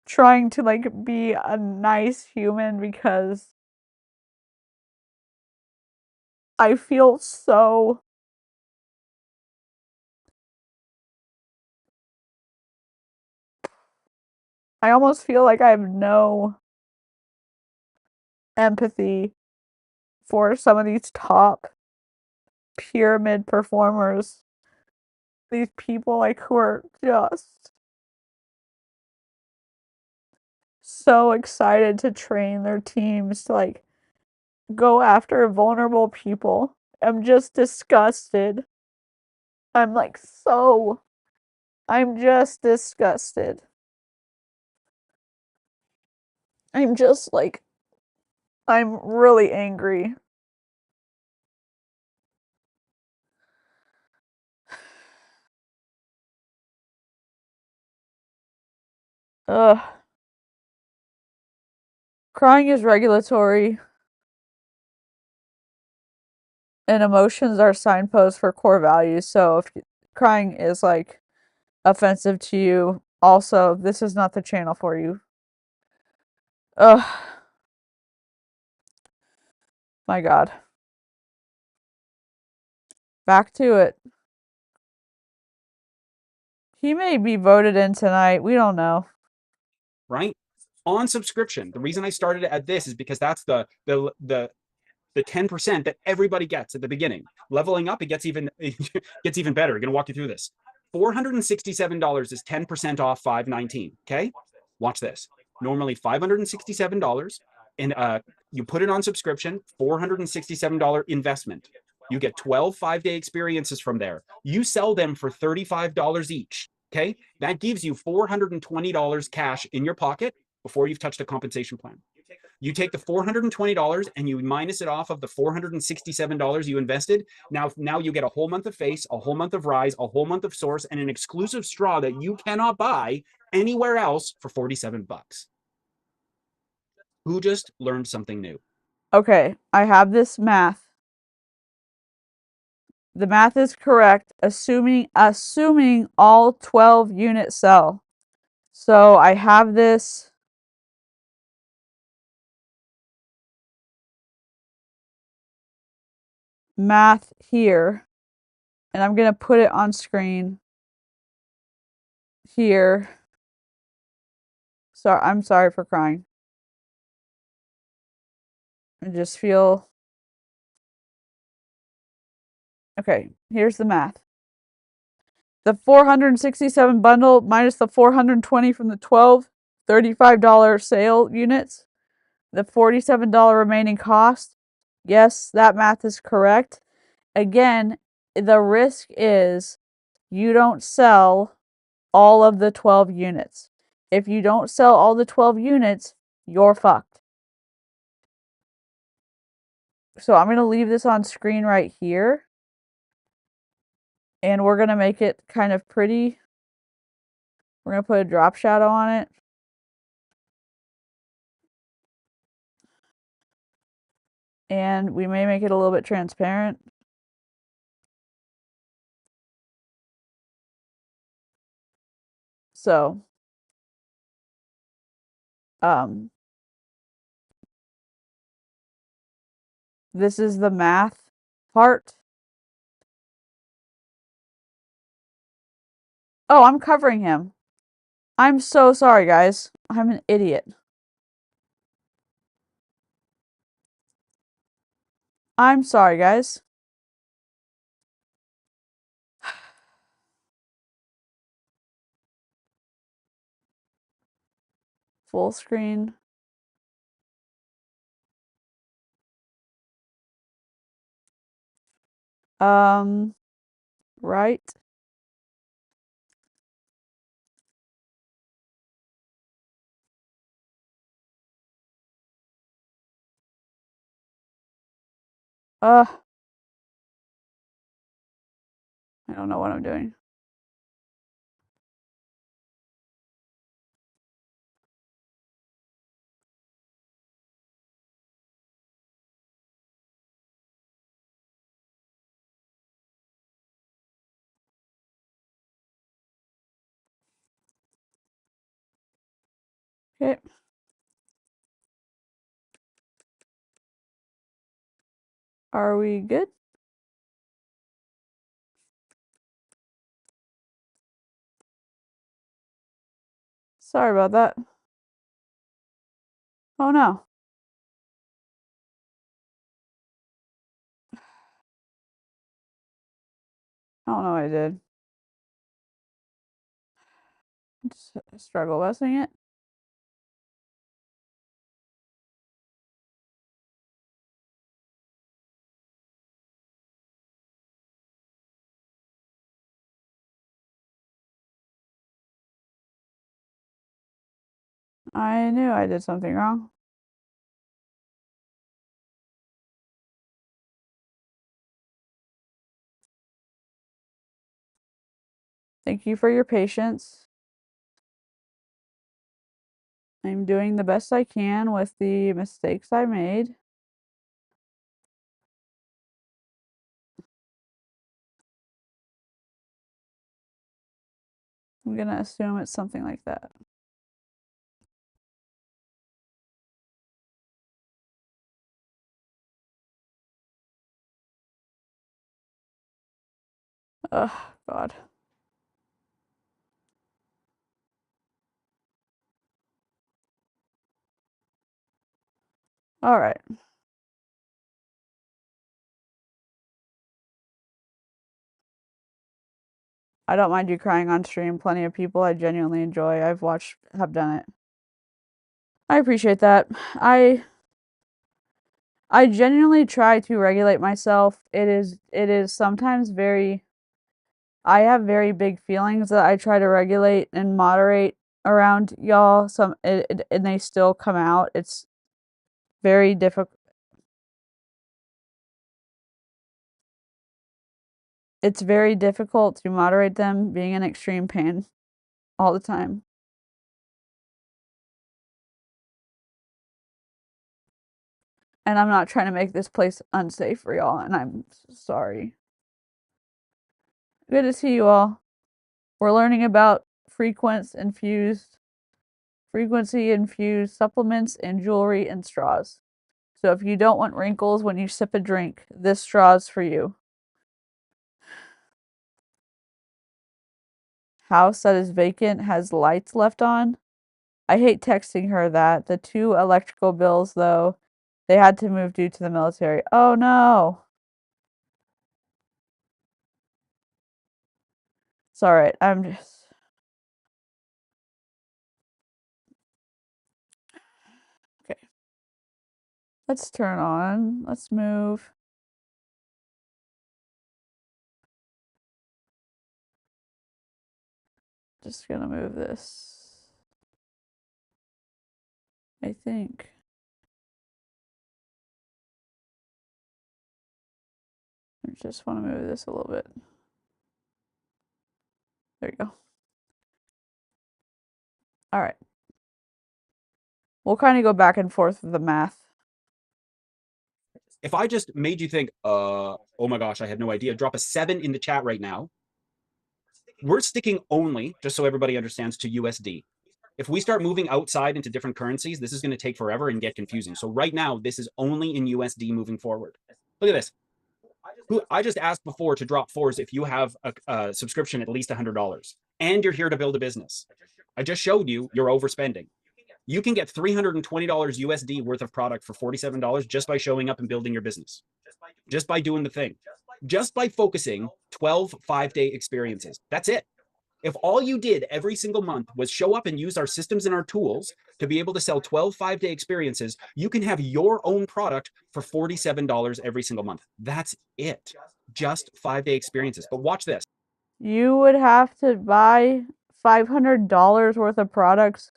trying to like be a nice human because I feel so I almost feel like I have no empathy for some of these top pyramid performers. These people like who are just so excited to train their teams to like go after vulnerable people. I'm just disgusted. I'm like so I'm just disgusted. I'm just like I'm really angry. Ugh. Crying is regulatory, and emotions are signposts for core values. So if crying is like offensive to you, also, this is not the channel for you. Ugh. My God. Back to it. He may be voted in tonight. We don't know. Right? On subscription. The reason I started at this is because that's the 10% that everybody gets at the beginning. Leveling up, it gets even it gets even better. I'm gonna walk you through this. $467 is 10% off $519. Okay, watch this. Normally $567, and you put it on subscription. $467 investment. You get 12 5-day experiences from there. You sell them for $35 each. Okay, that gives you $420 cash in your pocket before you've touched a compensation plan. You take the $420 and you minus it off of the $467 you invested. Now you get a whole month of Face, a whole month of Rise, a whole month of Source, and an exclusive straw that you cannot buy anywhere else for $47. Who just learned something new? Okay, I have this math. The math is correct, assuming all 12 units sell. So I have this math here, and I'm going to put it on screen here. So I'm sorry for crying. I just feel okay. Here's the math. The 467 bundle minus the 420 from the 12 $35 sale units, the $47 remaining cost. Yes, that math is correct. Again, the risk is you don't sell all of the 12 units. If you don't sell all the 12 units, you're fucked. So I'm going to leave this on screen right here. And we're going to make it kind of pretty. We're going to put a drop shadow on it. And we may make it a little bit transparent. So, this is the math part. Oh, I'm covering him. I'm so sorry, guys. I'm an idiot. I'm sorry, guys. Full screen. Right. I don't know what I'm doing. Okay. Are we good? Sorry about that. Oh no. I don't know what I did. Just struggle busting it. I knew I did something wrong. Thank you for your patience. I'm doing the best I can with the mistakes I made. I'm gonna assume it's something like that. Ugh, God. All right. I don't mind you crying on stream. Plenty of people I genuinely enjoy. I've watched have done it. I appreciate that. I genuinely try to regulate myself. It is sometimes very I have very big feelings that I try to regulate and moderate around y'all. And they still come out. It's very difficult. It's very difficult to moderate them being in extreme pain all the time. And I'm not trying to make this place unsafe for y'all, and I'm sorry. Good to see you all. We're learning about frequency infused supplements and jewelry and straws. So if you don't want wrinkles when you sip a drink, this straw's for you. House that is vacant has lights left on. I hate texting her that. The 2 electrical bills, though, they had to move due to the military. Oh no. It's all right. I'm just okay. Let's turn on. Let's move. Just gonna move this. I think. I just want to move this a little bit. There you go. All right. We'll kind of go back and forth with the math. If I just made you think, oh my gosh, I had no idea, drop a 7 in the chat right now. We're sticking only, just so everybody understands, to USD. If we start moving outside into different currencies, this is going to take forever and get confusing. So right now, this is only in USD moving forward. Look at this. I just asked before to drop 4s if you have a subscription at least $100 and you're here to build a business. I just showed you you're overspending. You can get $320 USD worth of product for $47 just by showing up and building your business, just by doing the thing, just by focusing 12 5-day experiences. That's it. If all you did every single month was show up and use our systems and our tools to be able to sell 12 5-day experiences, you can have your own product for $47 every single month. That's it. Just 5-day experiences. But watch this. You would have to buy $500 worth of products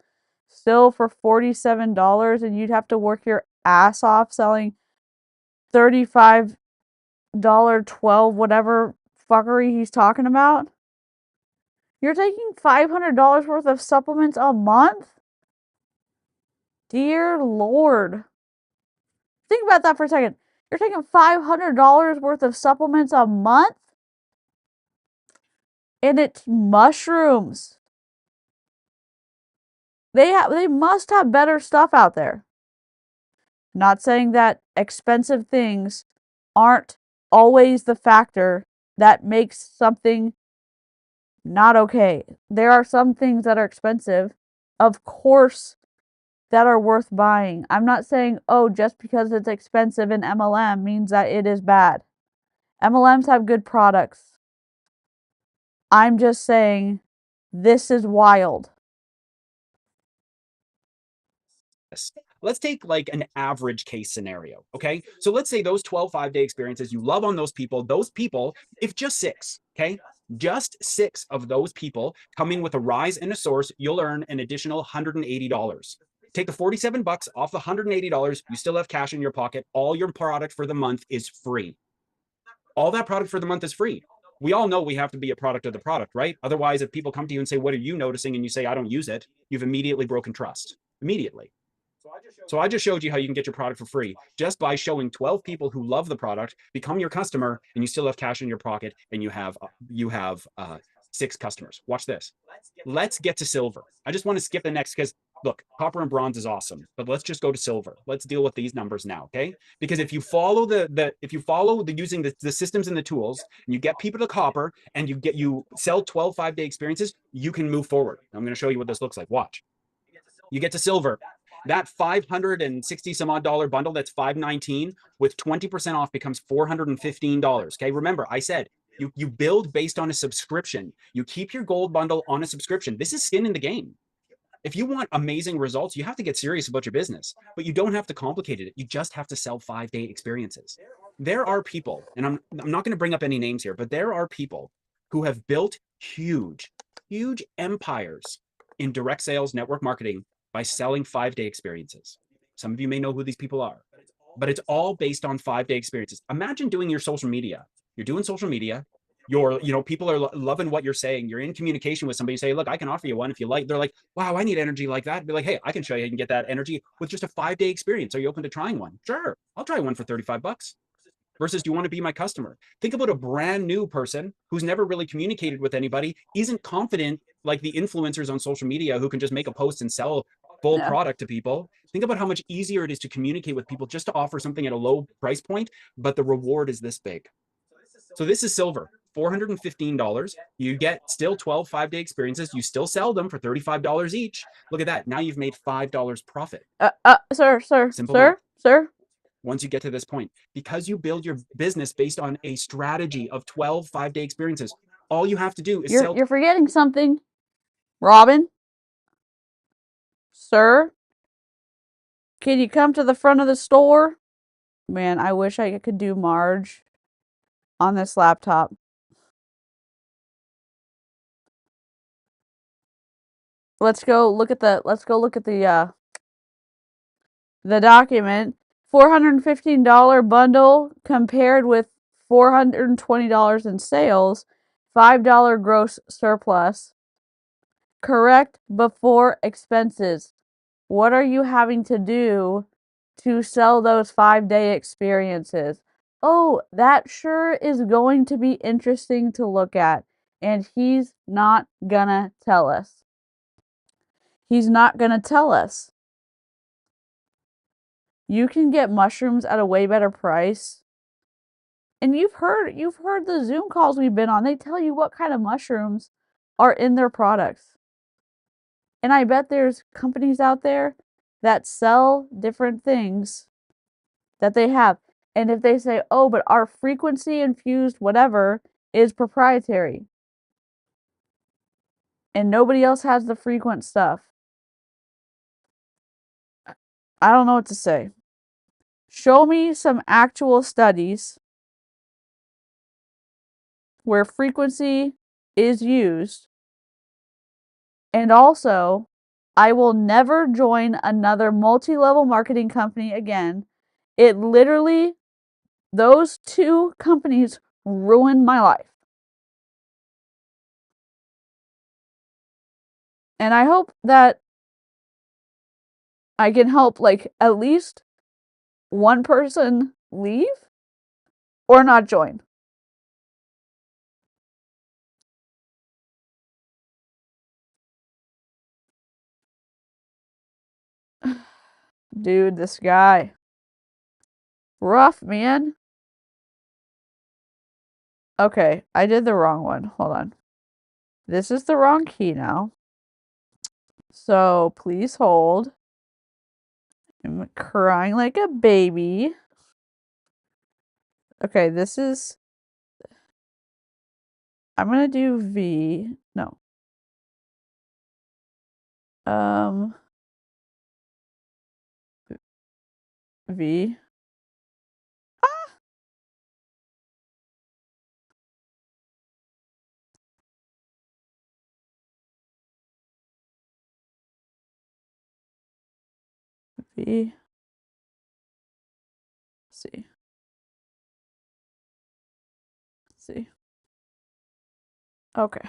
still for $47, and you'd have to work your ass off selling $35, 12, whatever fuckery he's talking about. You're taking $500 worth of supplements a month? Dear Lord. Think about that for a second. You're taking $500 worth of supplements a month? And it's mushrooms. They must have better stuff out there. Not saying that expensive things aren't always the factor that makes something not okay. There are some things that are expensive, of course, that are worth buying. I'm not saying, oh, just because it's expensive in MLM means that it is bad. MLMs have good products. I'm just saying this is wild. Let's take like an average case scenario. Okay. So let's say those 12 5-day experiences, you love on those people, if just 6, okay, just 6 of those people coming with a rise and a source, you'll earn an additional $180. Take the $47 off the $180. You still have cash in your pocket. All your product for the month is free. All that product for the month is free. We all know we have to be a product of the product, right? Otherwise, if people come to you and say, what are you noticing? And you say, I don't use it, you've immediately broken trust. immediately. So I just showed you how you can get your product for free just by showing 12 people who love the product, become your customer, and you still have cash in your pocket, and you have 6 customers. Watch this. Let's get to silver. I just want to skip the next because look, copper and bronze is awesome, but let's just go to silver. Let's deal with these numbers now, okay? Because if you follow the using the systems and the tools, and you get people to copper, and you sell 12 5-day experiences, you can move forward. I'm going to show you what this looks like. Watch. You get to silver. That $560 some odd dollar bundle that's $519 with 20% off becomes $415. Okay, remember I said you build based on a subscription. You keep your gold bundle on a subscription. This is skin in the game. If you want amazing results, you have to get serious about your business, but you don't have to complicate it. You just have to sell 5-day experiences. There are people, and I'm not going to bring up any names here, but there are people who have built huge empires in direct sales network marketing by selling 5-day experiences. Some of you may know who these people are, but it's all based on 5-day experiences. Imagine doing your social media. You're doing social media. People are loving what you're saying. You're in communication with somebody. You say, look, I can offer you one if you like. They're like, wow, I need energy like that. Be like, hey, I can show you how you can get that energy with just a 5-day experience. Are you open to trying one? Sure, I'll try one for $35. Versus, do you want to be my customer? Think about a brand new person who's never really communicated with anybody, isn't confident like the influencers on social media who can just make a post and sell full Yeah. product to people. Think about how much easier it is to communicate with people just to offer something at a low price point, but the reward is this big. So this is silver, $415. You get still 12 5-day experiences. You still sell them for $35 each. Look at that. Now you've made $5 profit. Simple math. Sir. Once you get to this point, because you build your business based on a strategy of 12 5-day experiences, all you have to do is You're forgetting something, Robin. Sir, can you come to the front of the store? Man, I wish I could do Marge on this laptop. Let's go look at the document. $415 bundle compared with $420 in sales, $5 gross surplus. Correct before expenses. What are you having to do to sell those 5-day experiences? Oh, that sure is going to be interesting to look at. And he's not gonna tell us. He's not gonna tell us. You can get mushrooms at a way better price. And you've heard the Zoom calls we've been on. They tell you what kind of mushrooms are in their products. And I bet there's companies out there that sell different things that they have. And if they say, oh, but our frequency infused whatever is proprietary and nobody else has the frequent stuff, I don't know what to say. Show me some actual studies where frequency is used. And also, I will never join another multi-level marketing company again. It literally, those 2 companies ruined my life. And I hope that I can help like at least one person leave or not join. Dude, this guy. Rough, man. Okay, I did the wrong one. Hold on. This is the wrong key now. So please hold. I'm crying like a baby. Okay, this is. I'm gonna do V. No. V. V. C. C. Okay.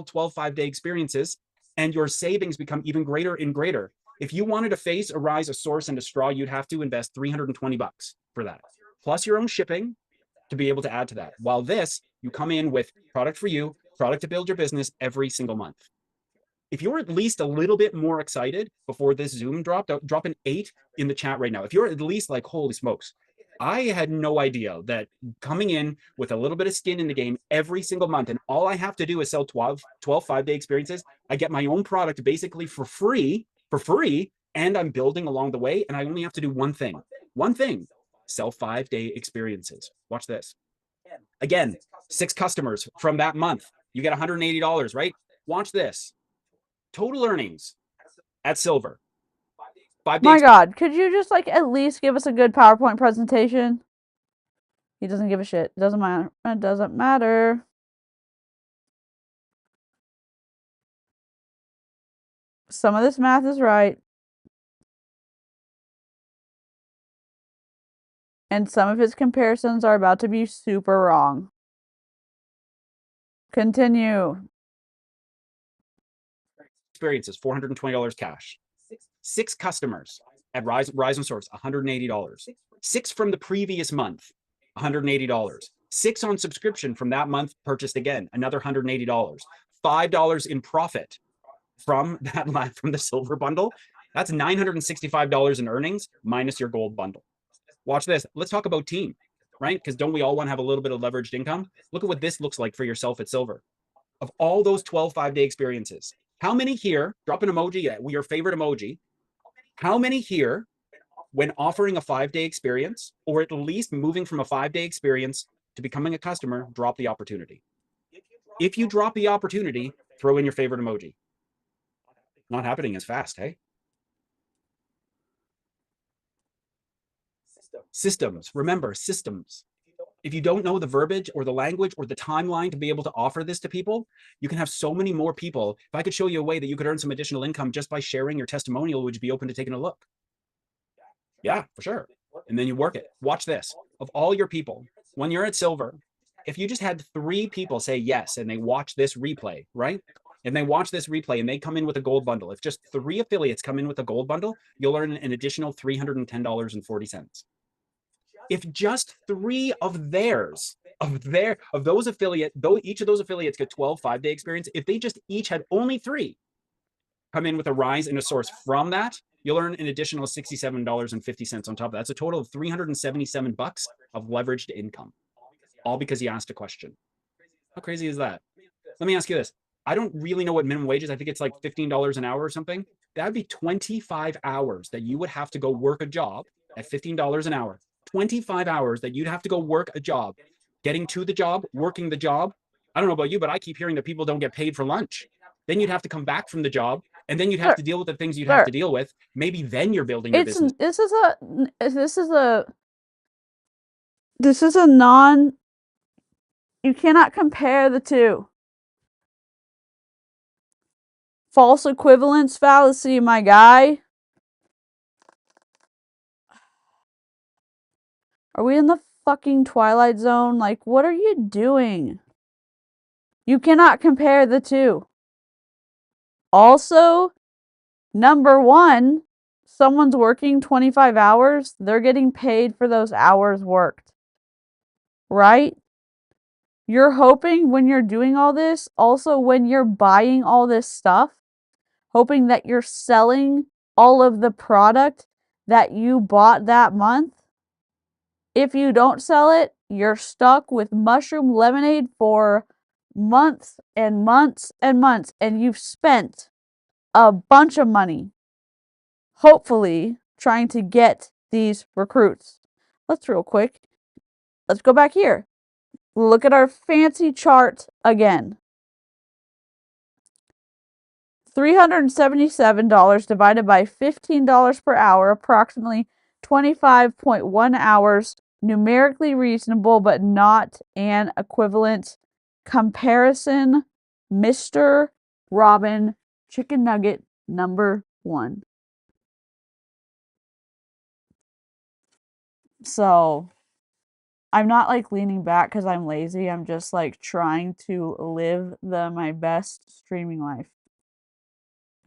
12 5-day experiences, and your savings become even greater and greater. If you wanted a face, a rise, a source, and a straw, you'd have to invest $320 for that, plus your own shipping to be able to add to that. While this, you come in with product for you, product to build your business every single month. If you're at least a little bit more excited before this Zoom drop an 8 in the chat right now. If you're at least like, holy smokes, I had no idea that coming in with a little bit of skin in the game every single month, and all I have to do is sell 12 5-day experiences. I get my own product basically for free, and I'm building along the way, and I only have to do one thing, sell 5-day experiences. Watch this. Again, 6 customers from that month. You get $180, right? Watch this. Total earnings at Silver. 5-day. My God, could you just like at least give us a good PowerPoint presentation? He doesn't give a shit. It doesn't matter. It doesn't matter. Some of this math is right. And some of his comparisons are about to be super wrong. Continue. Experiences, $420 cash. 6 customers at Rise and Source, $180. 6 from the previous month, $180. 6 on subscription from that month purchased again, another $180. $5 in profit from the Silver bundle. That's $965 in earnings minus your Gold bundle. Watch this. Let's talk about team, right? Because don't we all want to have a little bit of leveraged income? Look at what this looks like for yourself at Silver. Of all those 12 5-day experiences, how many here, drop an emoji, your favorite emoji, how many here, when offering a 5-day experience, or at least moving from a 5-day experience to becoming a customer, drop the opportunity? If you drop the opportunity, throw in your favorite emoji. Not happening as fast, hey? Systems. Remember, systems. If you don't know the verbiage or the language or the timeline to be able to offer this to people, you can have so many more people. If I could show you a way that you could earn some additional income just by sharing your testimonial, would you be open to taking a look? Yeah, for sure. And then you work it. Watch this. Of all your people, when you're at Silver, if you just had 3 people say yes and they watch this replay, right? And they watch this replay and they come in with a Gold bundle. If just 3 affiliates come in with a Gold bundle, you'll earn an additional $310.40. If just 3 of those affiliate, though each of those affiliates get 12 5-day experience, if they just each had only 3 come in with a Rise and a Source from that, you'll earn an additional $67.50 on top of that. That's a total of $377 of leveraged income, all because you asked a question. How crazy is that? Let me ask you this. I don't really know what minimum wage is. I think it's like $15 an hour or something. That would be 25 hours that you would have to go work a job at $15 an hour. 25 hours that you'd have to go work a job, getting to the job, working the job. I don't know about you, but I keep hearing that people don't get paid for lunch. Then you'd have to come back from the job, and then you'd have to deal with the things you'd have to deal with. Maybe then you're building your business. This is a non. You cannot compare the two. False equivalence fallacy, my guy. Are we in the fucking Twilight Zone? Like, what are you doing? You cannot compare the two. Also, number one, someone's working 25 hours, they're getting paid for those hours worked. Right? You're hoping when you're doing all this, also when you're buying all this stuff, hoping that you're selling all of the product that you bought that month. If you don't sell it, you're stuck with mushroom lemonade for months and months and months, and you've spent a bunch of money, hopefully, trying to get these recruits. Let's real quick. Let's go back here. Look at our fancy chart again. $377 divided by $15 per hour, approximately 25.1 hours, numerically reasonable but not an equivalent comparison. Mr. Robin Chicken Nugget number 1. So, I'm not like leaning back because I'm lazy. I'm just like trying to live my best streaming life.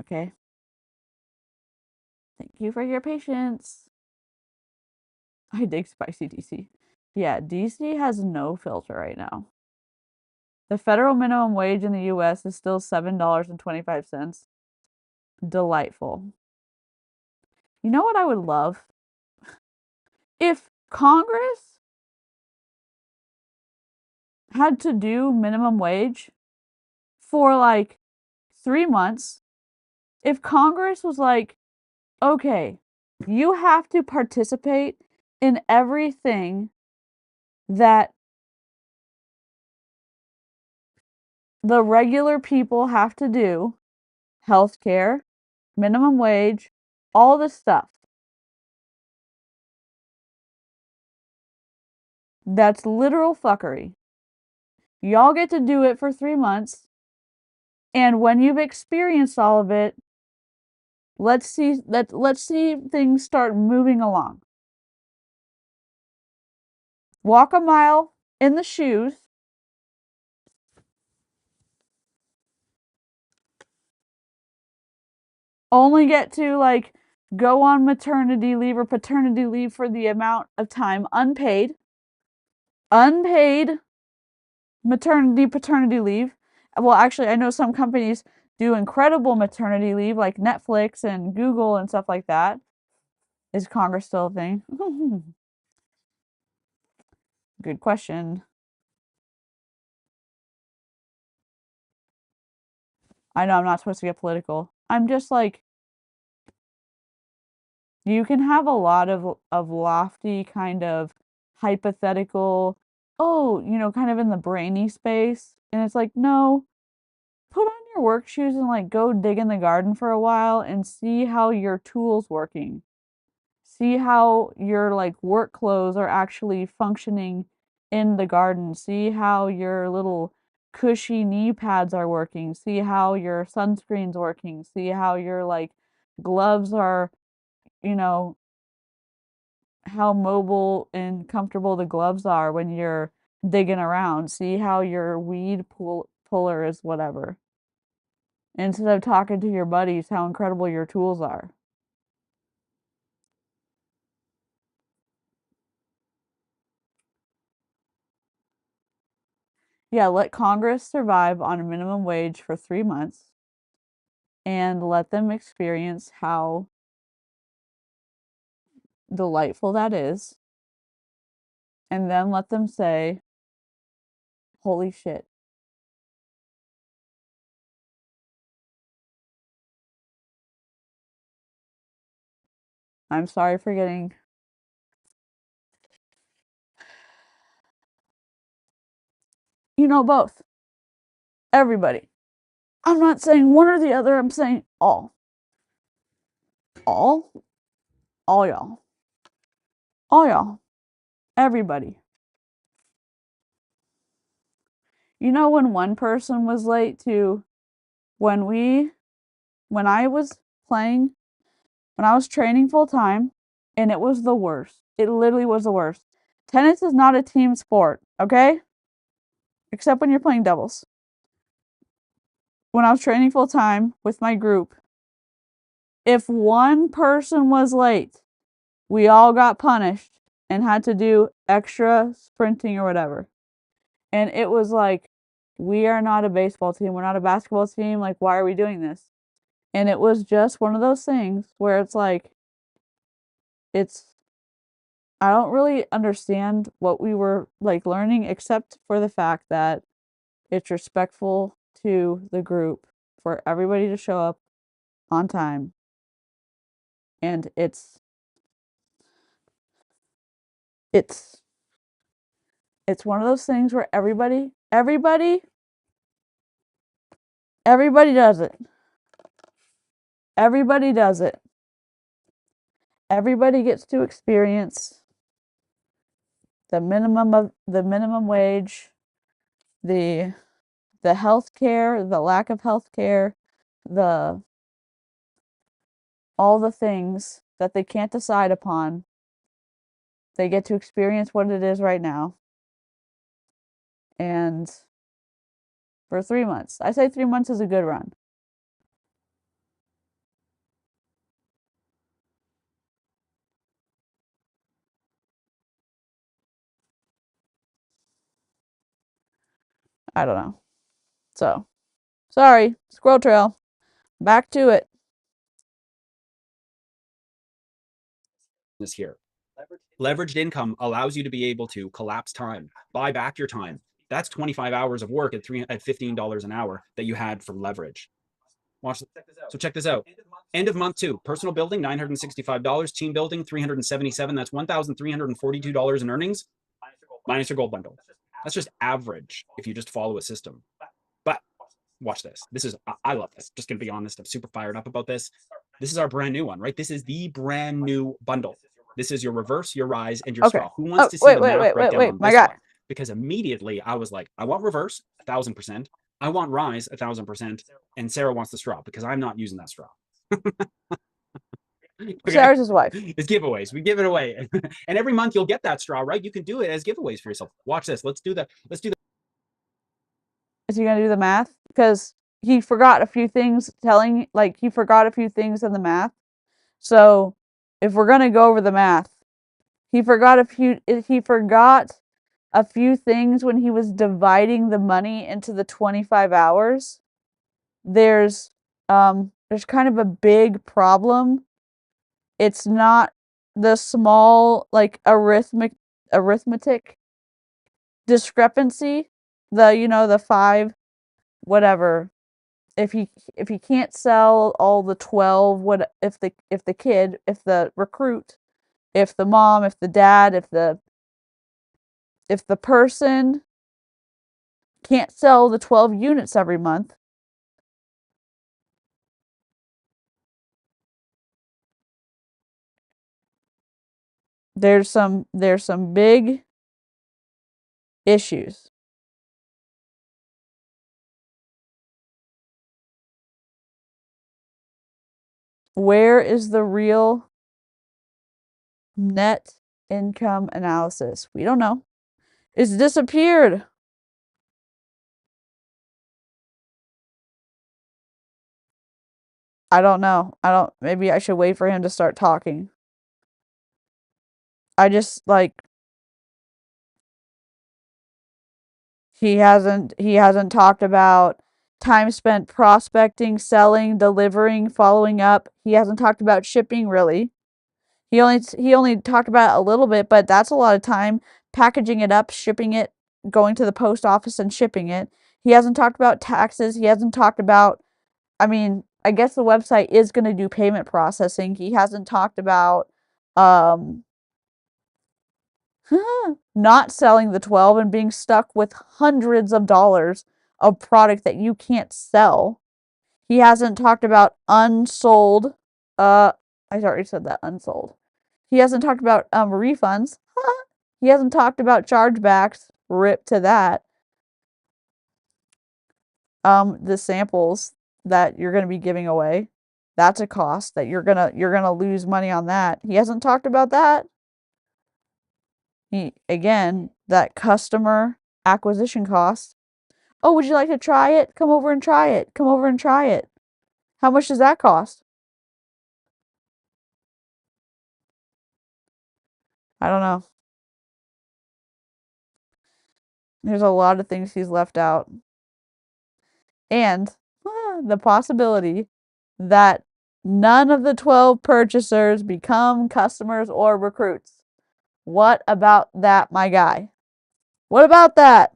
Okay. Thank you for your patience. I dig spicy DC. Yeah, DC has no filter right now. The federal minimum wage in the US is still $7.25. Delightful. You know what I would love? If Congress had to do minimum wage for like 3 months, if Congress was like, okay, you have to participate in everything that the regular people have to do, healthcare, minimum wage, all this stuff. That's literal fuckery. Y'all get to do it for 3 months. And when you've experienced all of it, let's see things start moving along. Walk a mile in the shoes. Only get to like go on maternity leave or paternity leave for the amount of time unpaid. Unpaid maternity, paternity leave. Well, actually, I know some companies do incredible maternity leave, like Netflix and Google and stuff like that. Is Congress still a thing? Good question. I know I'm not supposed to get political. I'm just like, you can have a lot of lofty kind of hypothetical, oh, kind of in the brainy space. And it's like, no, put on your work shoes and like go dig in the garden for a while and see how your tool's working. See how your like work clothes are actually functioning in the garden. See how your little cushy knee pads are working. See how your sunscreen's working. See how your like gloves are, you know, how mobile and comfortable the gloves are when you're digging around. See how your weed puller is whatever. Instead of talking to your buddies how incredible your tools are. Yeah, let Congress survive on a minimum wage for 3 months and let them experience how delightful that is. And then let them say, holy shit. I'm sorry for getting. Both. Everybody. I'm not saying one or the other, I'm saying all. All? All y'all. All y'all. Everybody. When one person was late to when I was playing, when I was training full time, and it was the worst. It literally was the worst. Tennis is not a team sport, okay? Except when you're playing doubles. When I was training full time with my group, if one person was late, we all got punished and had to do extra sprinting or whatever. And it was like, we are not a baseball team. We're not a basketball team. Like, why are we doing this? And it was just one of those things where it's like, I don't really understand what we were like learning, except for the fact that it's respectful to the group for everybody to show up on time. And it's one of those things where everybody does it. Everybody does it. Everybody gets to experience the minimum wage, the health care, the lack of health care, all the things that they can't decide upon. They get to experience what it is right now. and for 3 months. I say 3 months is a good run. I don't know. So, sorry, squirrel trail. Back to it. This here. Leveraged income allows you to be able to collapse time, buy back your time. That's 25 hours of work at $15 an hour that you had from leverage. Watch. So check this out. End of month 2, personal building $965, team building $377. That's $1,342 in earnings minus your gold bundle. That's just average if you just follow a system. But watch this. This is, I love this. Just gonna be honest. I'm super fired up about this. This is our brand new one, right? This is the brand new bundle. This is your reverse, your rise, and your Okay. straw. Who wants to see the math breakdown on my this God. one? Because immediately I was like, I want reverse 1,000%. I want rise 1,000%, and Sarah wants the straw because I'm not using that straw. Okay. Sarah's his wife. It's giveaways. We give it away, and every month you'll get that straw, right? You can do it as giveaways for yourself. Watch this. Let's do that. Let's do that. Is he gonna do the math? Because he forgot a few things. He forgot a few things in the math. So, if we're gonna go over the math, he forgot a few. He forgot a few things when he was dividing the money into the 25 hours. There's kind of a big problem. It's not the small like arithmetic discrepancy. The 5 whatever. If he can't sell all the 12, what if the kid, if the recruit, if the mom, if the dad, if the person can't sell the 12 units every month, there's some big issues. Where is the real net income analysis? We don't know. It's disappeared. I don't know. Maybe I should wait for him to start talking. I just he hasn't talked about time spent prospecting, selling, delivering, following up. He hasn't talked about shipping really. He only talked about it a little bit, but that's a lot of time packaging it up, shipping it, going to the post office and shipping it. He hasn't talked about taxes. He hasn't talked about, I mean, I guess the website is going to do payment processing. He hasn't talked about not selling the 12 and being stuck with hundreds of dollars of product that you can't sell. He hasn't talked about unsold. I already said that, unsold. He hasn't talked about refunds. He hasn't talked about chargebacks. Rip to that. The samples that you're going to be giving away, that's a cost that you're gonna lose money on that. He hasn't talked about that. Again, that customer acquisition cost. Oh, would you like to try it? Come over and try it. Come over and try it. How much does that cost? I don't know. There's a lot of things he's left out. And the possibility that none of the 12 purchasers become customers or recruits. What about that, my guy? What about that?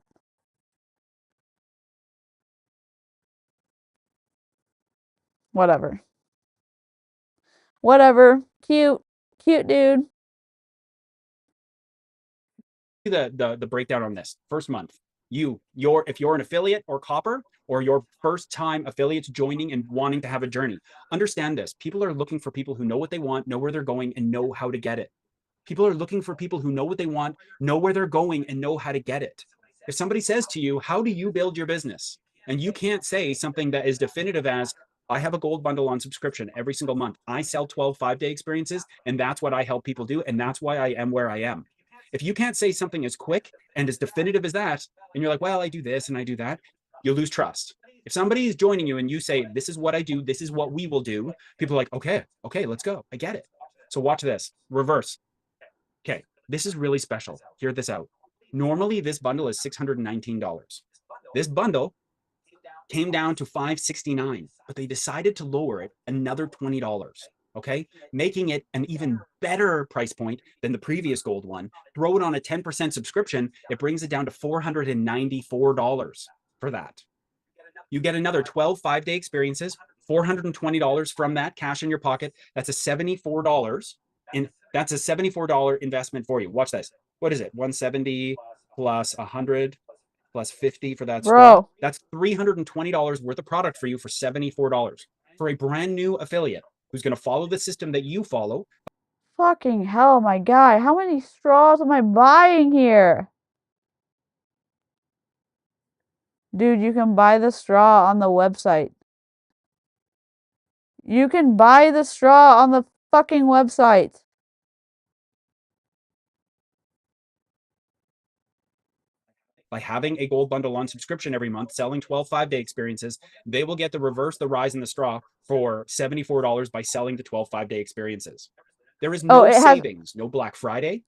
Whatever. Whatever. Cute. Cute dude. The breakdown on this first month. If you're an affiliate or copper or your first time affiliates joining and wanting to have a journey, understand this. People are looking for people who know what they want, know where they're going, and know how to get it. People are looking for people who know what they want, know where they're going, and know how to get it. If somebody says to you, how do you build your business? And you can't say something that is definitive as, I have a gold bundle on subscription every single month. I sell 12 5-day experiences, and that's what I help people do. And that's why I am where I am. If you can't say something as quick and as definitive as that, and you're like, well, I do this and I do that, you lose trust. If somebody is joining you and you say, this is what I do, this is what we will do, people are like, okay, let's go. I get it. So watch this. Reverse. Okay, this is really special. Hear this out. Normally, this bundle is $619. This bundle came down to $569, but they decided to lower it another $20. Okay, making it an even better price point than the previous gold one. Throw it on a 10% subscription, it brings it down to $494 for that. You get another 12 5-day experiences, $420 from that, cash in your pocket. That's a $74 in that's a $74 investment for you. Watch this. What is it? 170 plus 100 plus 50 for that straw. Bro. That's $320 worth of product for you for $74 for a brand new affiliate who's going to follow the system that you follow. Fucking hell, my guy. How many straws am I buying here? Dude, you can buy the straw on the website. You can buy the straw on the fucking website. By having a gold bundle on subscription every month, selling 12 5-day experiences, they will get the reverse the rise in the straw for $74 by selling the 12 5-day experiences. There is no savings, no Black Friday.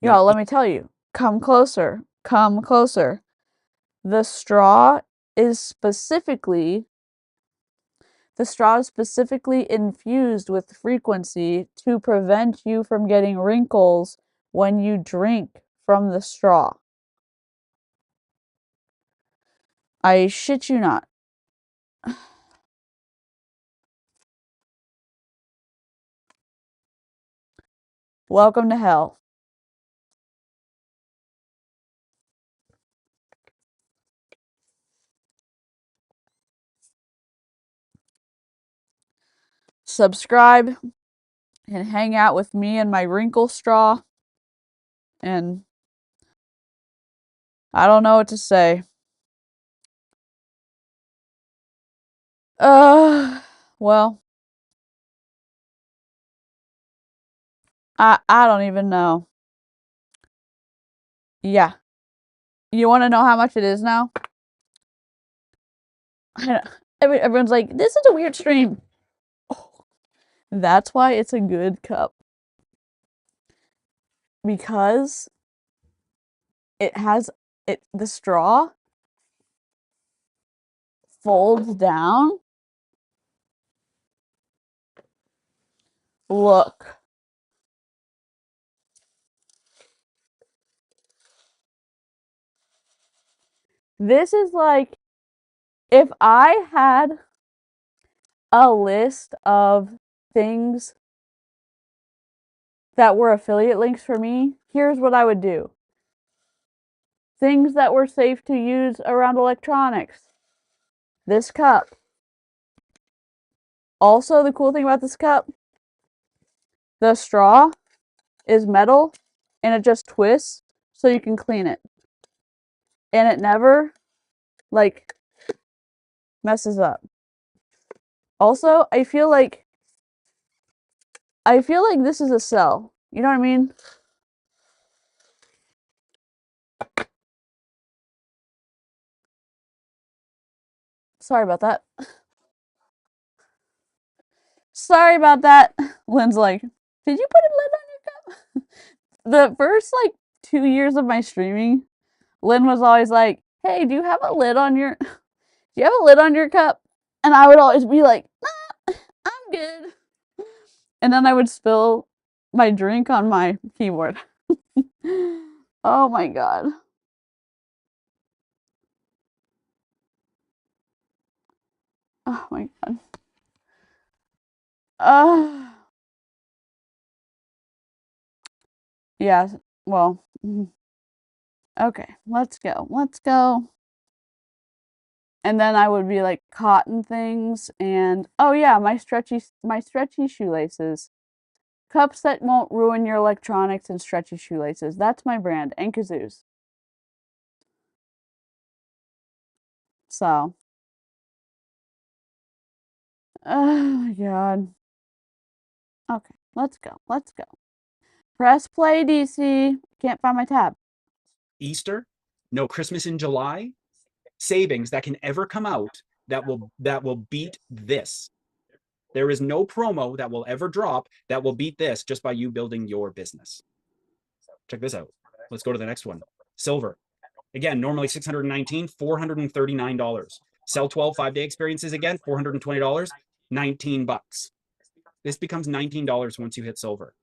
Yo, let me tell you. Come closer. Come closer. The straw is specifically infused with frequency to prevent you from getting wrinkles when you drink from the straw. I shit you not. Welcome to hell. Subscribe and hang out with me and my wrinkle straw. And I don't know what to say. Well, I don't even know. Yeah. You want to know how much it is now? Everyone's like, this is a weird stream. Oh, that's why it's a good cup. Because it has the straw folds down. Look. This is like if I had a list of things that were affiliate links for me, here's what I would do. Things that were safe to use around electronics. This cup. Also, the cool thing about this cup, the straw is metal and it just twists so you can clean it. And it never, like, messes up. Also, I feel like this is a cell. You know what I mean? Sorry about that. Sorry about that. Lynn's like, did you put a lid on your cup? The first, 2 years of my streaming, Lynn was always like, hey, do you have a lid on your cup? And I would always be like, nah, I'm good. And then I would spill my drink on my keyboard. Oh my god. Oh my god. Yeah, well. Okay, let's go. Let's go. And then I would be like cotton things and oh yeah, my stretchy shoelaces. Cups that won't ruin your electronics and stretchy shoelaces. That's my brand, and kazoos. So. Oh my god. Okay, let's go. Let's go. Press play, DC. Can't find my tab. Easter, no Christmas in July, savings that can ever come out that will beat this. There is no promo that will ever drop that will beat this just by you building your business. Check this out. Let's go to the next one. Silver. Again, normally $619, $439. Sell 12 5-day experiences again, $420, $19. This becomes $19 once you hit silver.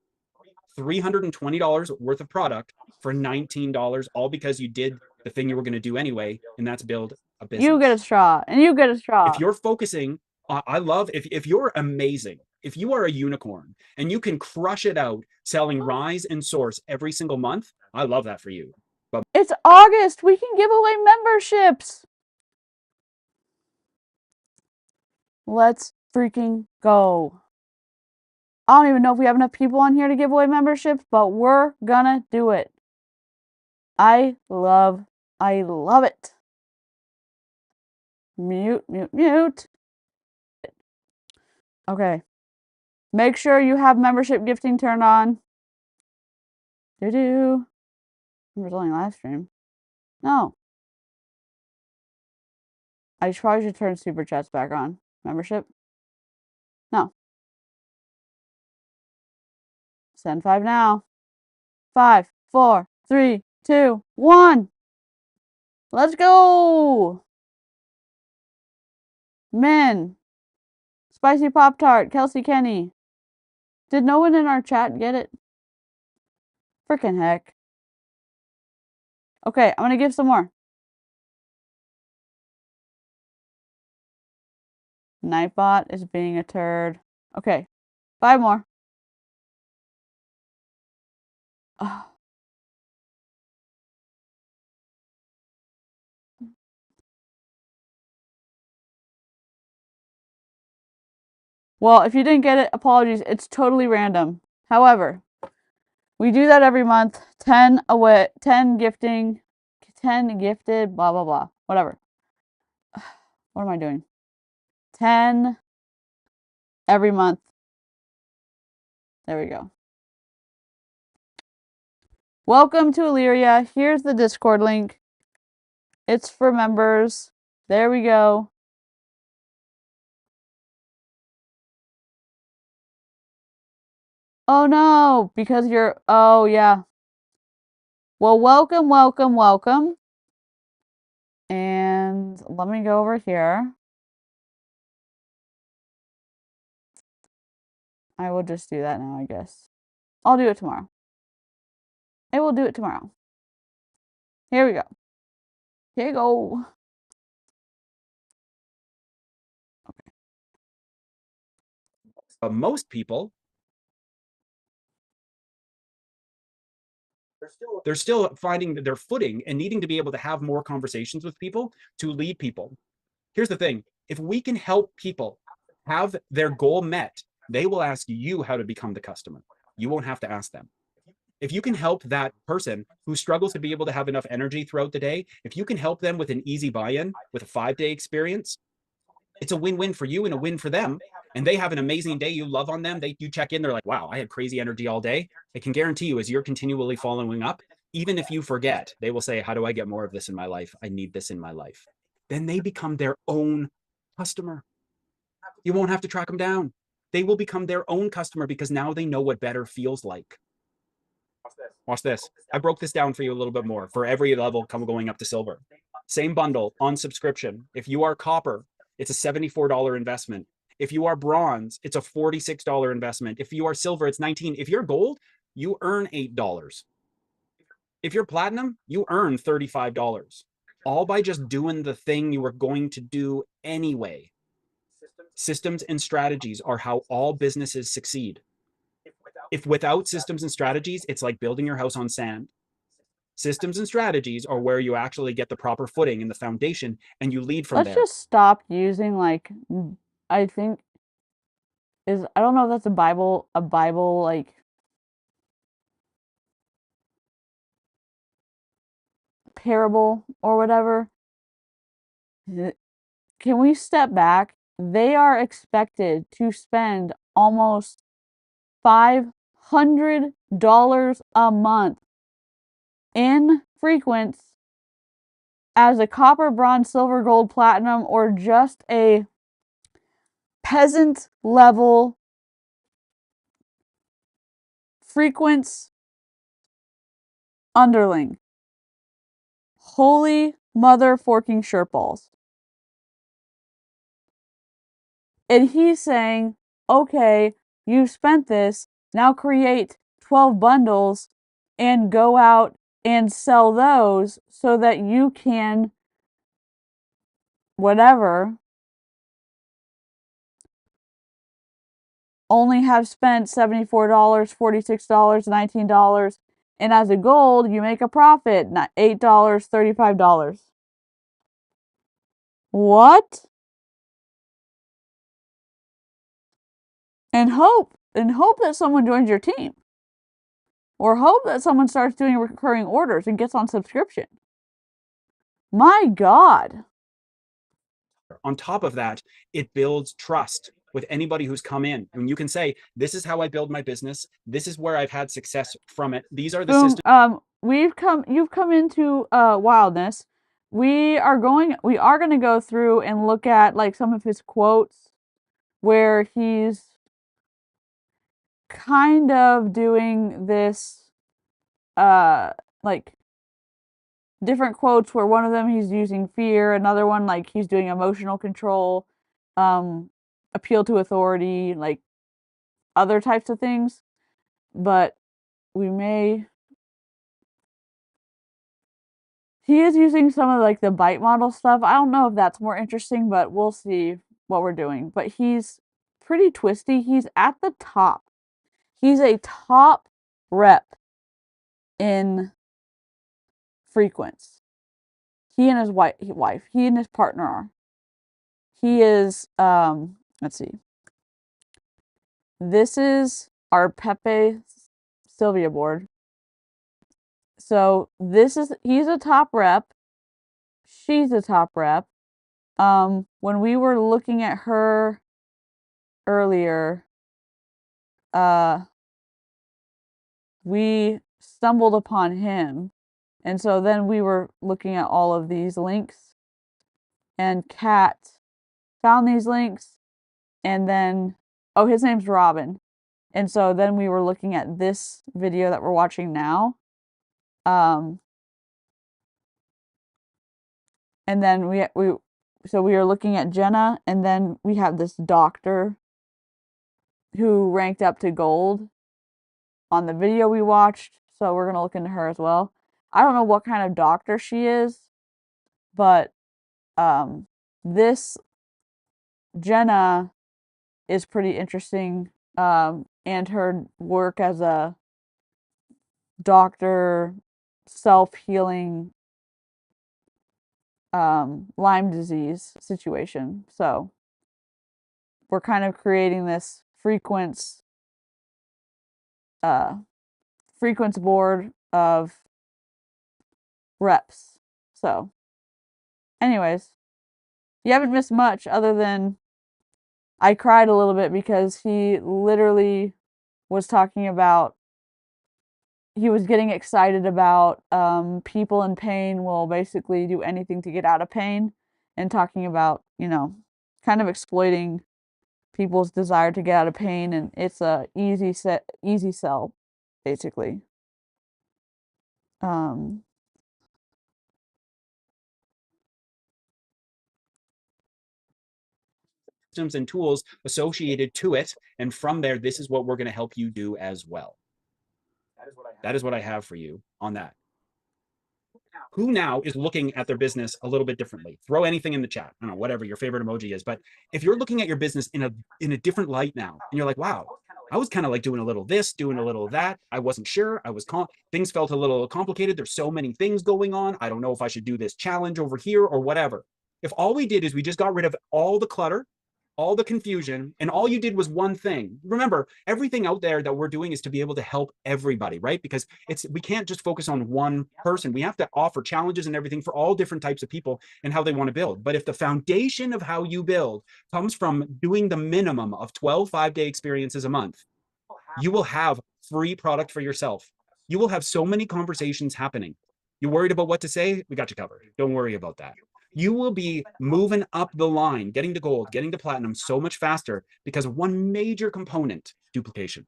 $320 worth of product for $19, all because you did the thing you were going to do anyway, and that's build a business. You get a straw, and you get a straw. If you're focusing, I love if you're amazing, if you are a unicorn and you can crush it out selling Rise and Source every single month, I love that for you. But it's August. We can give away memberships. Let's freaking go. I don't even know if we have enough people on here to give away memberships, but we're gonna do it. I love it. Mute. Okay. Make sure you have membership gifting turned on. Members only live stream. No. I probably should turn super chats back on. Membership? No. Send 5 now. 5, 4, 3, 2, 1. Let's go. Men. Spicy Pop-Tart. Kelsey Kenny. Did no one in our chat get it? Frickin' heck. Okay, I'm gonna give some more. Nightbot is being a turd. Okay, 5 more. Oh. Well, if you didn't get it, apologies. It's totally random. However, we do that every month. 10 away, 10 gifting, 10 gifted, blah, blah, blah. Whatever. What am I doing? 10 every month. There we go. Welcome to Illyria. Here's the Discord link. It's for members. There we go. Oh no, because you're, oh yeah. Well, welcome. And let me go over here. I will just do that now, I guess. I'll do it tomorrow. I will do it tomorrow. Here we go. Here you go. Okay. But most people, they're still finding their footing and needing to be able to have more conversations with people to lead people. Here's the thing. If we can help people have their goal met, they will ask you how to become the customer. You won't have to ask them. If you can help that person who struggles to be able to have enough energy throughout the day, if you can help them with an easy buy-in, with a 5-day experience, it's a win-win for you and a win for them. And they have an amazing day. You love on them. You check in. They're like, wow, I had crazy energy all day. I can guarantee you, as you're continually following up, even if you forget, they will say, how do I get more of this in my life? I need this in my life. Then they become their own customer. You won't have to track them down. They will become their own customer because now they know what better feels like. Watch this. I broke this down for you a little bit more for every level going up to silver. Same bundle on subscription. If you are copper, it's a $74 investment. If you are bronze, it's a $46 investment. If you are silver, it's $19. If you're gold, you earn $8. If you're platinum, you earn $35. All by just doing the thing you were going to do anyway. Systems and strategies are how all businesses succeed. If without systems and strategies, it's like building your house on sand. Systems and strategies are where you actually get the proper footing and the foundation, and you lead from there. Let's just stop using, like, I think I don't know if that's a Bible like parable or whatever. Can we step back? They are expected to spend almost $100 a month in Frequence as a copper, bronze, silver, gold, platinum, or just a peasant level Frequence underling. Holy mother forking shirt balls. And he's saying, okay, you spent this, now create 12 bundles and go out and sell those so that you can, whatever, only have spent $74, $46, $19, and as a gold, you make a profit, $8, $35. What? And hope that someone joins your team. Or hope that someone starts doing recurring orders and gets on subscription. My God. On top of that, it builds trust with anybody who's come in. And you can say, this is how I build my business. This is where I've had success from it. These are the systems. You've come into wildness. We are going to go through and look at like some of his quotes where he's kind of doing this like different quotes where one of them he's using fear, another one like he's doing emotional control, appeal to authority, like other types of things. But he is using some of like the bite model stuff. I don't know if that's more interesting, but we'll see what we're doing. But he's pretty twisty. He's at the top. He's a top rep in Frequence. He and his wife, he and his partner are. He is, let's see. This is our Pepe Sylvia board. So he's a top rep. She's a top rep. When we were looking at her earlier, we stumbled upon him. And so then we were looking at all of these links, and Kat found these links, and then, oh, his name's Robin. And so then we were looking at this video that we're watching now. And then we were looking at Jenna, and then we have this doctor who ranked up to gold on the video we watched. So we're gonna look into her as well. I don't know what kind of doctor she is, but this Jenna is pretty interesting, and her work as a doctor, self-healing, Lyme disease situation. So we're kind of creating this Frequence board of reps. So anyways, you haven't missed much other than I cried a little bit because he literally was talking about, he was getting excited about people in pain will basically do anything to get out of pain, and talking about, kind of exploiting people's desire to get out of pain, and it's a easy sell, basically. Systems and tools associated to it. And from there, this is what we're going to help you do as well. That is what I have for you on that. Who now is looking at their business a little bit differently? Throw anything in the chat. I don't know, whatever your favorite emoji is. But if you're looking at your business in a different light now, and you're like, wow, I was kind of like doing a little this, doing a little that. I wasn't sure. Things felt a little complicated. There's so many things going on. I don't know if I should do this challenge over here or whatever. If all we did is we just got rid of all the clutter, all the confusion, and all you did was one thing. Remember, everything out there that we're doing is to be able to help everybody, right? Because we can't just focus on one person. We have to offer challenges and everything for all different types of people and how they want to build. But if the foundation of how you build comes from doing the minimum of 12 5-day experiences a month, you will have free product for yourself. You will have so many conversations happening. You worried about what to say? We got you covered. Don't worry about that. You will be moving up the line, getting to gold, getting to platinum so much faster because of one major component: duplication.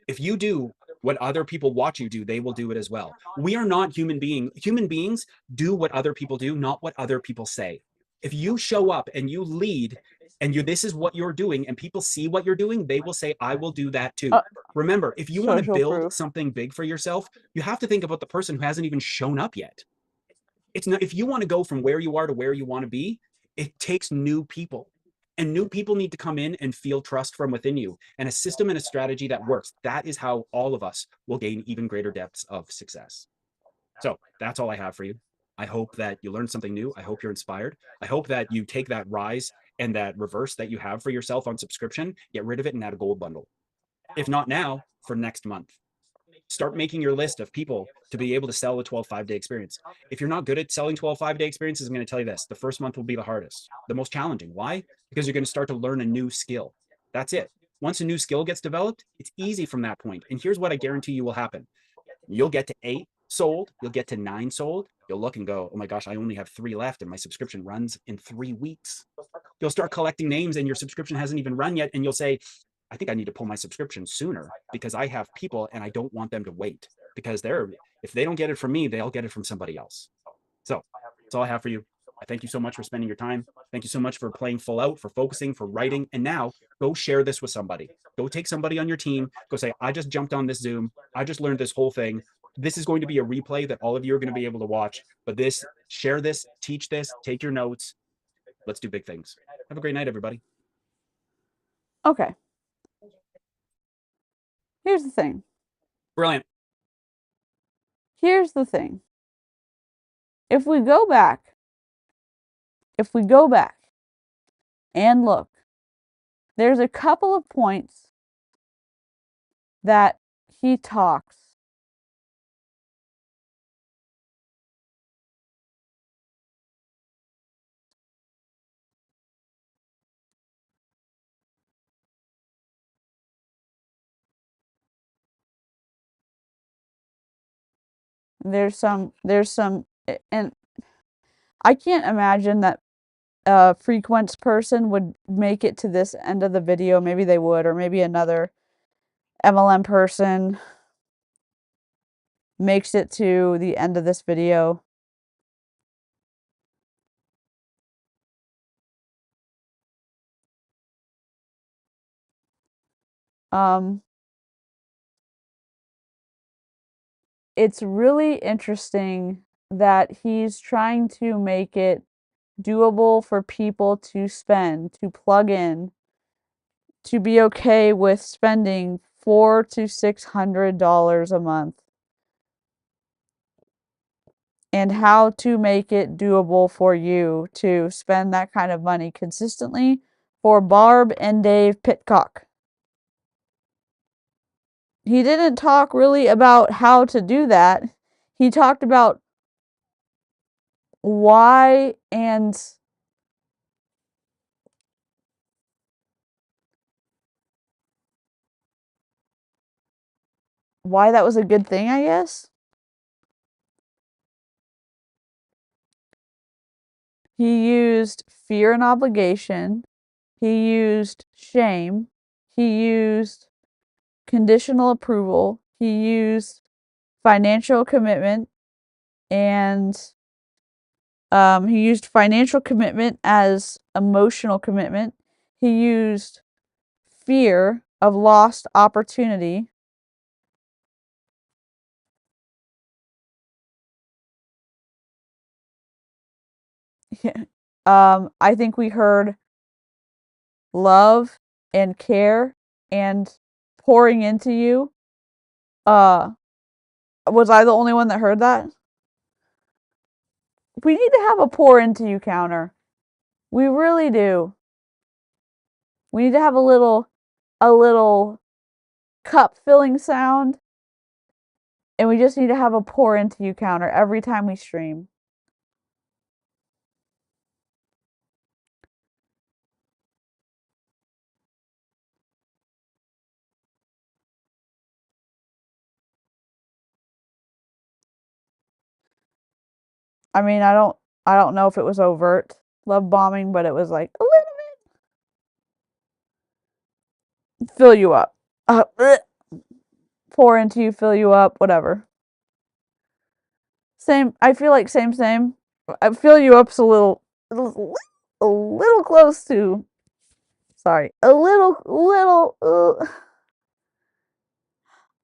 If you do what other people watch you do, they will do it as well. We are not human beings. Human beings do what other people do, not what other people say. If you show up and you lead and this is what you're doing and people see what you're doing, they will say, I will do that too. Uh, Remember, if you want to Social build proof. something big for yourself, you have to think about the person who hasn't even shown up yet. It's not, if you want to go from where you are to where you want to be, it takes new people. And new people need to come in and feel trust from within you, and a system and a strategy that works. That is how all of us will gain even greater depths of success. So that's all I have for you. I hope that you learned something new. I hope you're inspired. I hope that you take that rise and that reverse that you have for yourself on subscription, get rid of it and add a gold bundle. If not now, for next month. Start making your list of people to be able to sell a 12 5-day experience. If you're not good at selling 12 5-day experiences, I'm going to tell you this: the first month will be the hardest, the most challenging. Why? Because you're going to start to learn a new skill. That's it. Once a new skill gets developed, it's easy from that point. And here's what I guarantee you will happen: you'll get to 8 sold, you'll get to 9 sold, you'll look and go, oh my gosh, I only have 3 left and my subscription runs in 3 weeks. You'll start collecting names and your subscription hasn't even run yet, and you'll say, I think I need to pull my subscription sooner because I have people and I don't want them to wait, because if they don't get it from me, they'll get it from somebody else. So that's all I have for you. I thank you so much for spending your time. Thank you so much for playing full out, for focusing, for writing. And now go share this with somebody. Go take somebody on your team. Go say, I just jumped on this Zoom. I just learned this whole thing. This is going to be a replay that all of you are going to be able to watch. But share this, teach this, take your notes. Let's do big things. Have a great night, everybody. Okay. Here's the thing. Brilliant. Here's the thing. If we go back and look, there's a couple of points that he talks. There's some, and I can't imagine that a Frequence person would make it to this end of the video. Maybe they would, or maybe another MLM person makes it to the end of this video. It's really interesting that he's trying to make it doable for people to spend, to plug in, to be okay with spending $400 to $600 a month, and how to make it doable for you to spend that kind of money consistently for Barb and Dave Pitcock. He didn't talk really about how to do that. He talked about why and why that was a good thing, I guess. He used fear and obligation. He used shame. He used conditional approval. He used financial commitment, and he used financial commitment as emotional commitment. He used fear of lost opportunity. I think we heard love and care and pouring into you. Was I the only one that heard that? We need to have a pour into you counter. We really do. We need to have a little cup filling sound, and we just need to have a pour into you counter every time we stream. I mean, I don't know if it was overt love bombing, but it was like a little bit fill you up. Pour into you, fill you up, whatever. Same, I feel like same. I fill you up's a little close to, sorry, a little,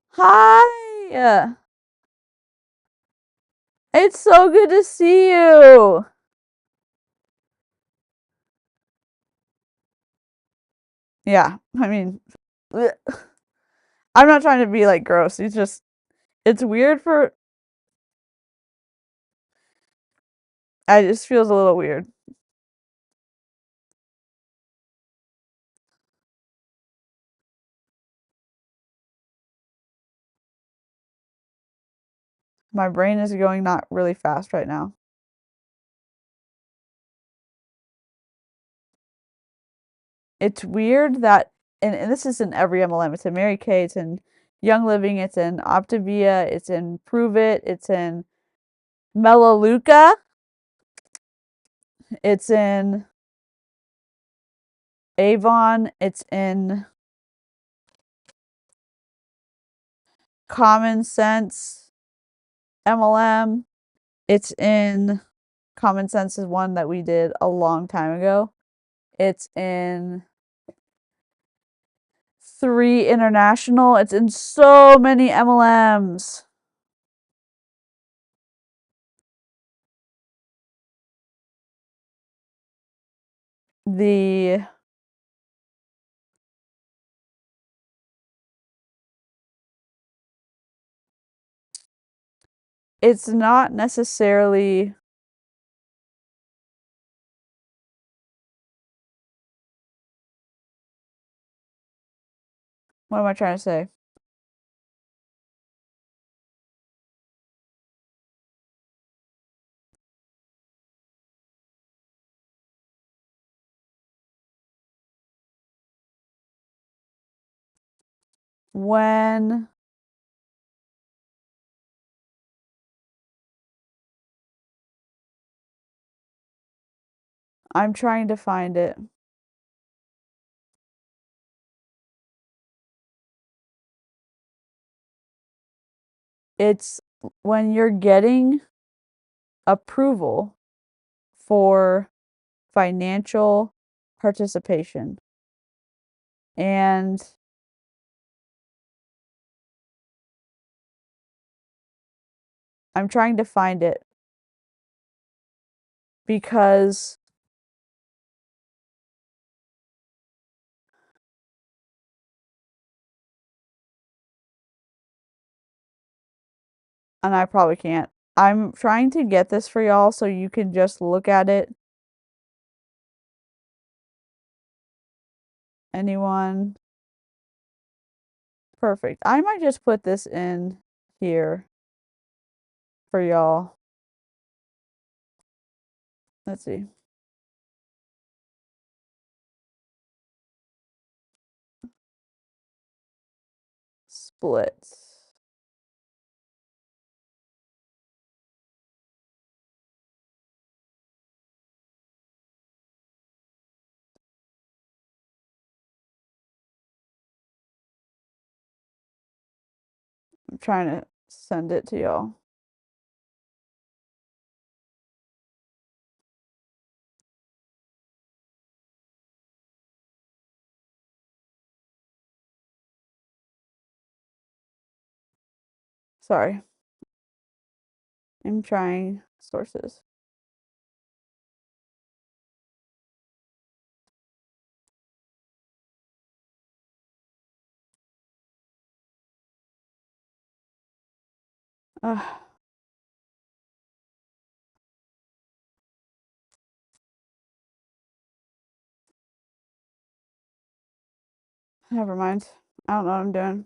hi. It's so good to see you. Yeah, I mean, I'm not trying to be like gross. It's weird for, I just feels a little weird. My brain is going not really fast right now. It's weird that, and this is in every MLM. It's in Mary Kay, it's in Young Living, it's in Optavia, it's in Prove It, it's in Melaleuca, it's in Avon, it's in Common Sense MLM, it's in Common Sense is one that we did a long time ago. It's in 3 International. It's in so many MLMs. The it's not necessarily, what am I trying to say? When I'm trying to find it. It's when you're getting approval for financial participation. And I'm trying to find it because and I probably can't. I'm trying to get this for y'all so you can just look at it. Anyone? Perfect. I might just put this in here for y'all. Let's see. Splits. I'm trying to send it to y'all. Sorry. I'm trying sources. Ugh. Never mind. I don't know what I'm doing.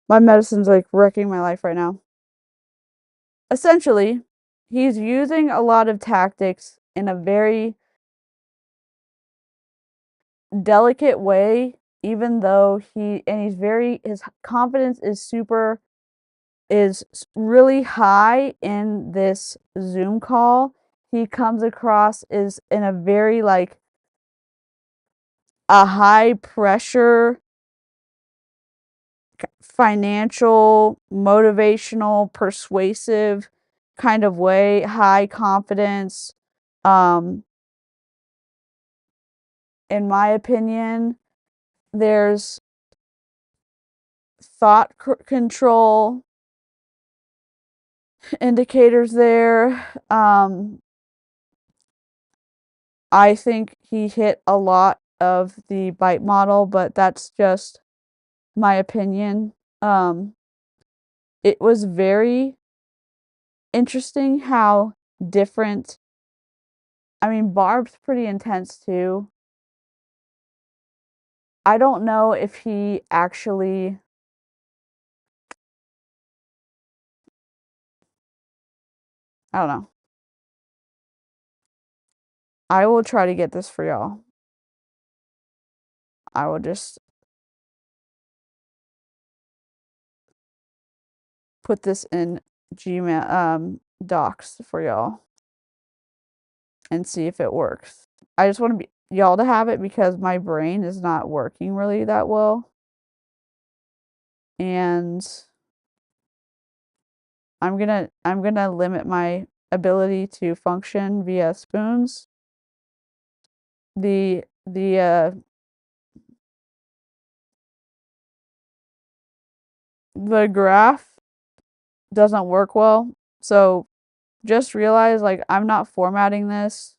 My medicine's like wrecking my life right now. Essentially, he's using a lot of tactics in a very delicate way, even though he's very, his confidence is super is really high in this Zoom call. He comes across is in a very like a high pressure financial, motivational, persuasive kind of way, high confidence. Um, in my opinion, there's thought control indicators there. I think he hit a lot of the bite model, but that's just my opinion. It was very interesting how different. I mean, Barb's pretty intense too. I don't know if he actually. I don't know. I will try to get this for y'all. I will just put this in Gmail docs for y'all and see if it works. I just want to be y'all to have it because my brain is not working really that well. And I'm gonna limit my ability to function via spoons. The graph doesn't work well. So just realize like I'm not formatting this.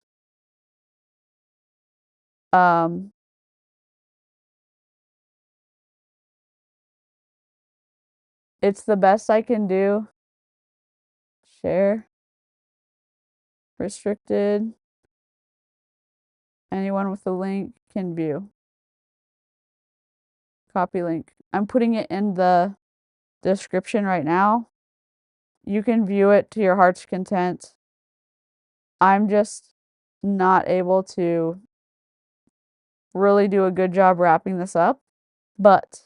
It's the best I can do. Share. Restricted. Anyone with a link can view. Copy link. I'm putting it in the description right now. You can view it to your heart's content. I'm just not able to really do a good job wrapping this up, but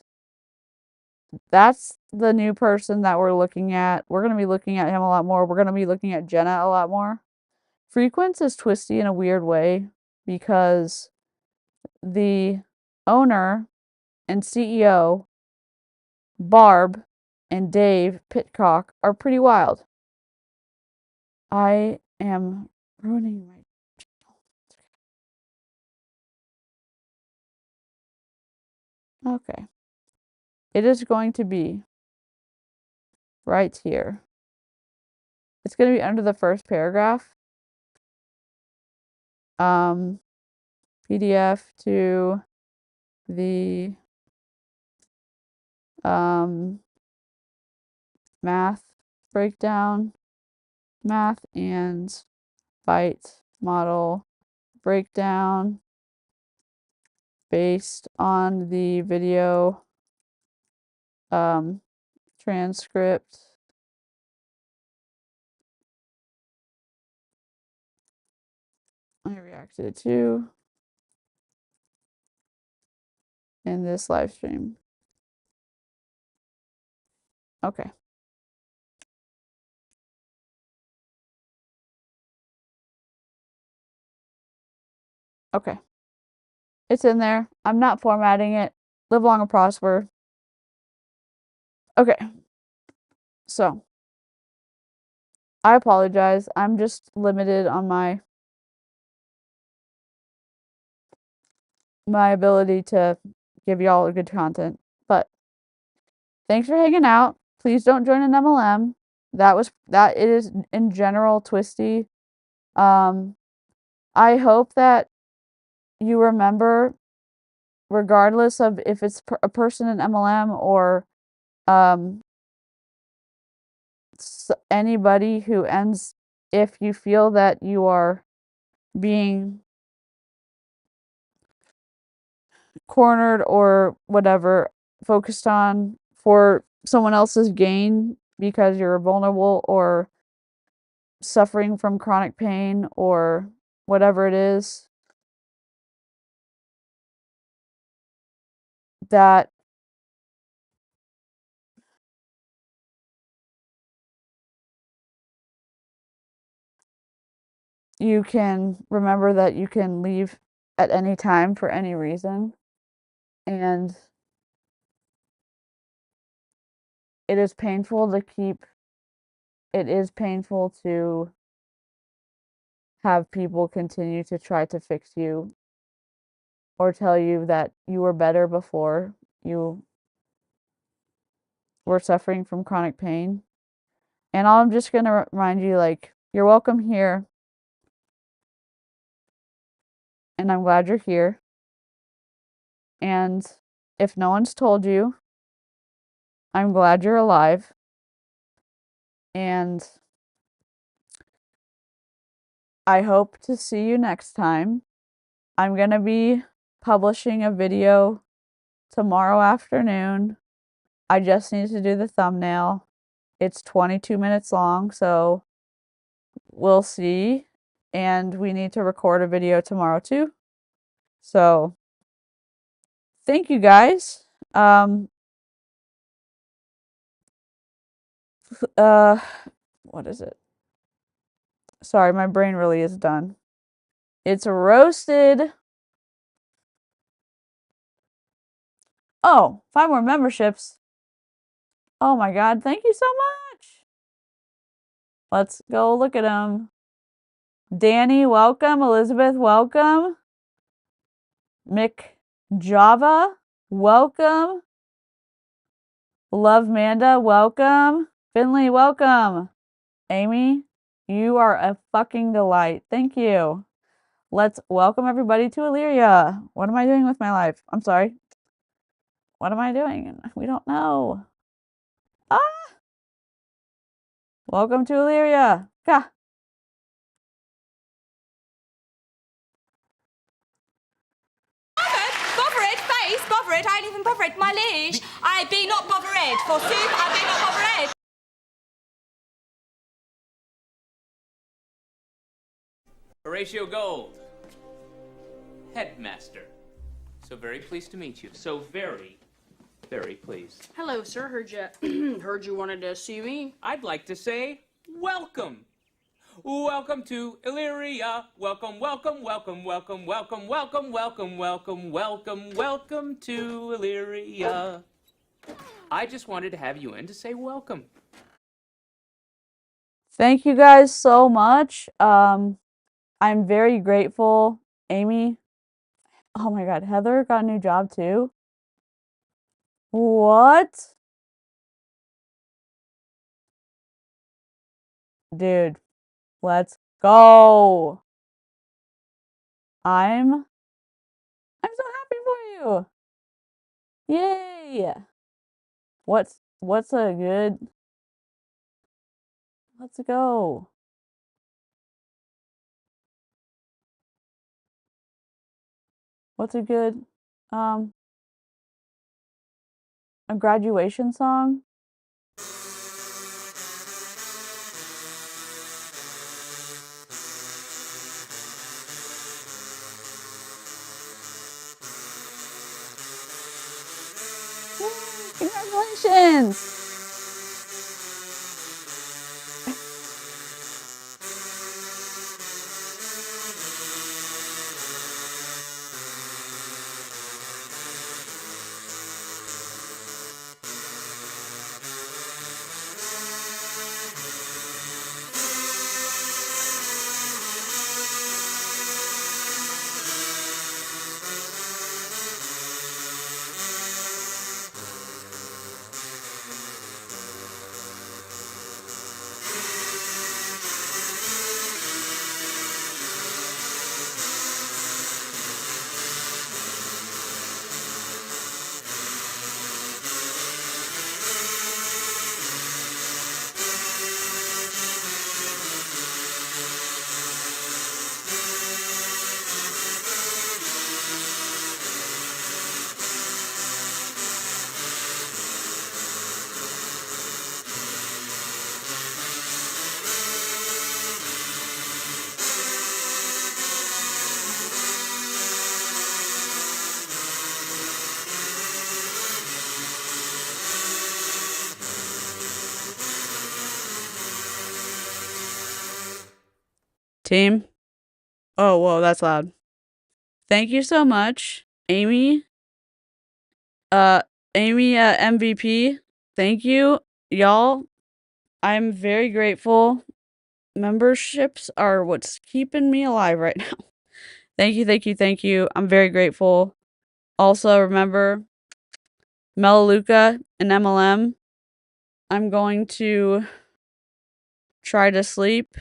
that's the new person that we're looking at. We're going to be looking at him a lot more. We're going to be looking at Jenna a lot more. Frequence is twisty in a weird way because the owner and CEO, Barb and Dave Pitcock, are pretty wild. I am ruining my channel. Okay. It is going to be right here. It's going to be under the first paragraph. PDF to the math breakdown, math and bite model breakdown based on the video transcript. I reacted to in this live stream. Okay. Okay. It's in there. I'm not formatting it. Live long and prosper. Okay. So, I apologize. I'm just limited on my ability to give y'all good content. But thanks for hanging out. Please don't join an MLM. That it is in general twisty. I hope that you remember, regardless of if it's a person in MLM or anybody who ends, if you feel that you are being cornered or whatever, focused on for someone else's gain because you're vulnerable or suffering from chronic pain or whatever it is, that you can remember that you can leave at any time for any reason. And it is painful to have people continue to try to fix you or tell you that you were better before you were suffering from chronic pain. And I'm just going to remind you, like, you're welcome here. And I'm glad you're here. And if no one's told you, I'm glad you're alive. And I hope to see you next time. I'm going to be publishing a video tomorrow afternoon. I just need to do the thumbnail. It's 22 minutes long, so we'll see. And we need to record a video tomorrow too. So thank you guys. What is it? Sorry, my brain really is done. It's roasted. Oh, 5 more memberships. Oh my god, thank you so much. Let's go look at them. Danny, welcome. Elizabeth, welcome. Mick Java, welcome. Love Manda, welcome. Finley, welcome. Amy, you are a fucking delight. Thank you. Let's welcome everybody to Illyria. What am I doing with my life? I'm sorry. What am I doing? We don't know. Ah! Welcome to Illyria. Gah. Bothered, face, bothered, I ain't even bothered, my liege. I be not bothered, forsooth, I be not bothered. Horatio Gold, headmaster. So very pleased to meet you. So very, very pleased. Hello, sir. Heard you wanted to see me. I'd like to say welcome. Welcome to Illyria. Welcome, welcome, welcome, welcome, welcome, welcome, welcome, welcome, welcome, welcome to Illyria. I just wanted to have you in to say welcome. Thank you guys so much. I'm very grateful. Amy, oh my god, Heather got a new job too. What? Dude, let's go. I'm so happy for you. Yay. What's a good Let's go. What's a good a graduation song? Yay, congratulations. Team, Oh, whoa, that's loud. Thank you so much, Amy. Amy MVP. Thank you, y'all. I'm very grateful. Memberships are what's keeping me alive right now. Thank you, thank you, thank you. I'm very grateful. Also, remember, Melaleuca and MLM. I'm going to try to sleep.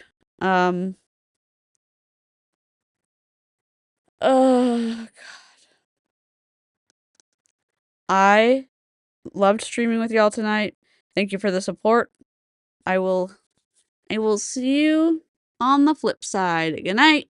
I loved streaming with y'all tonight. Thank you for the support. I will see you on the flip side. Good night.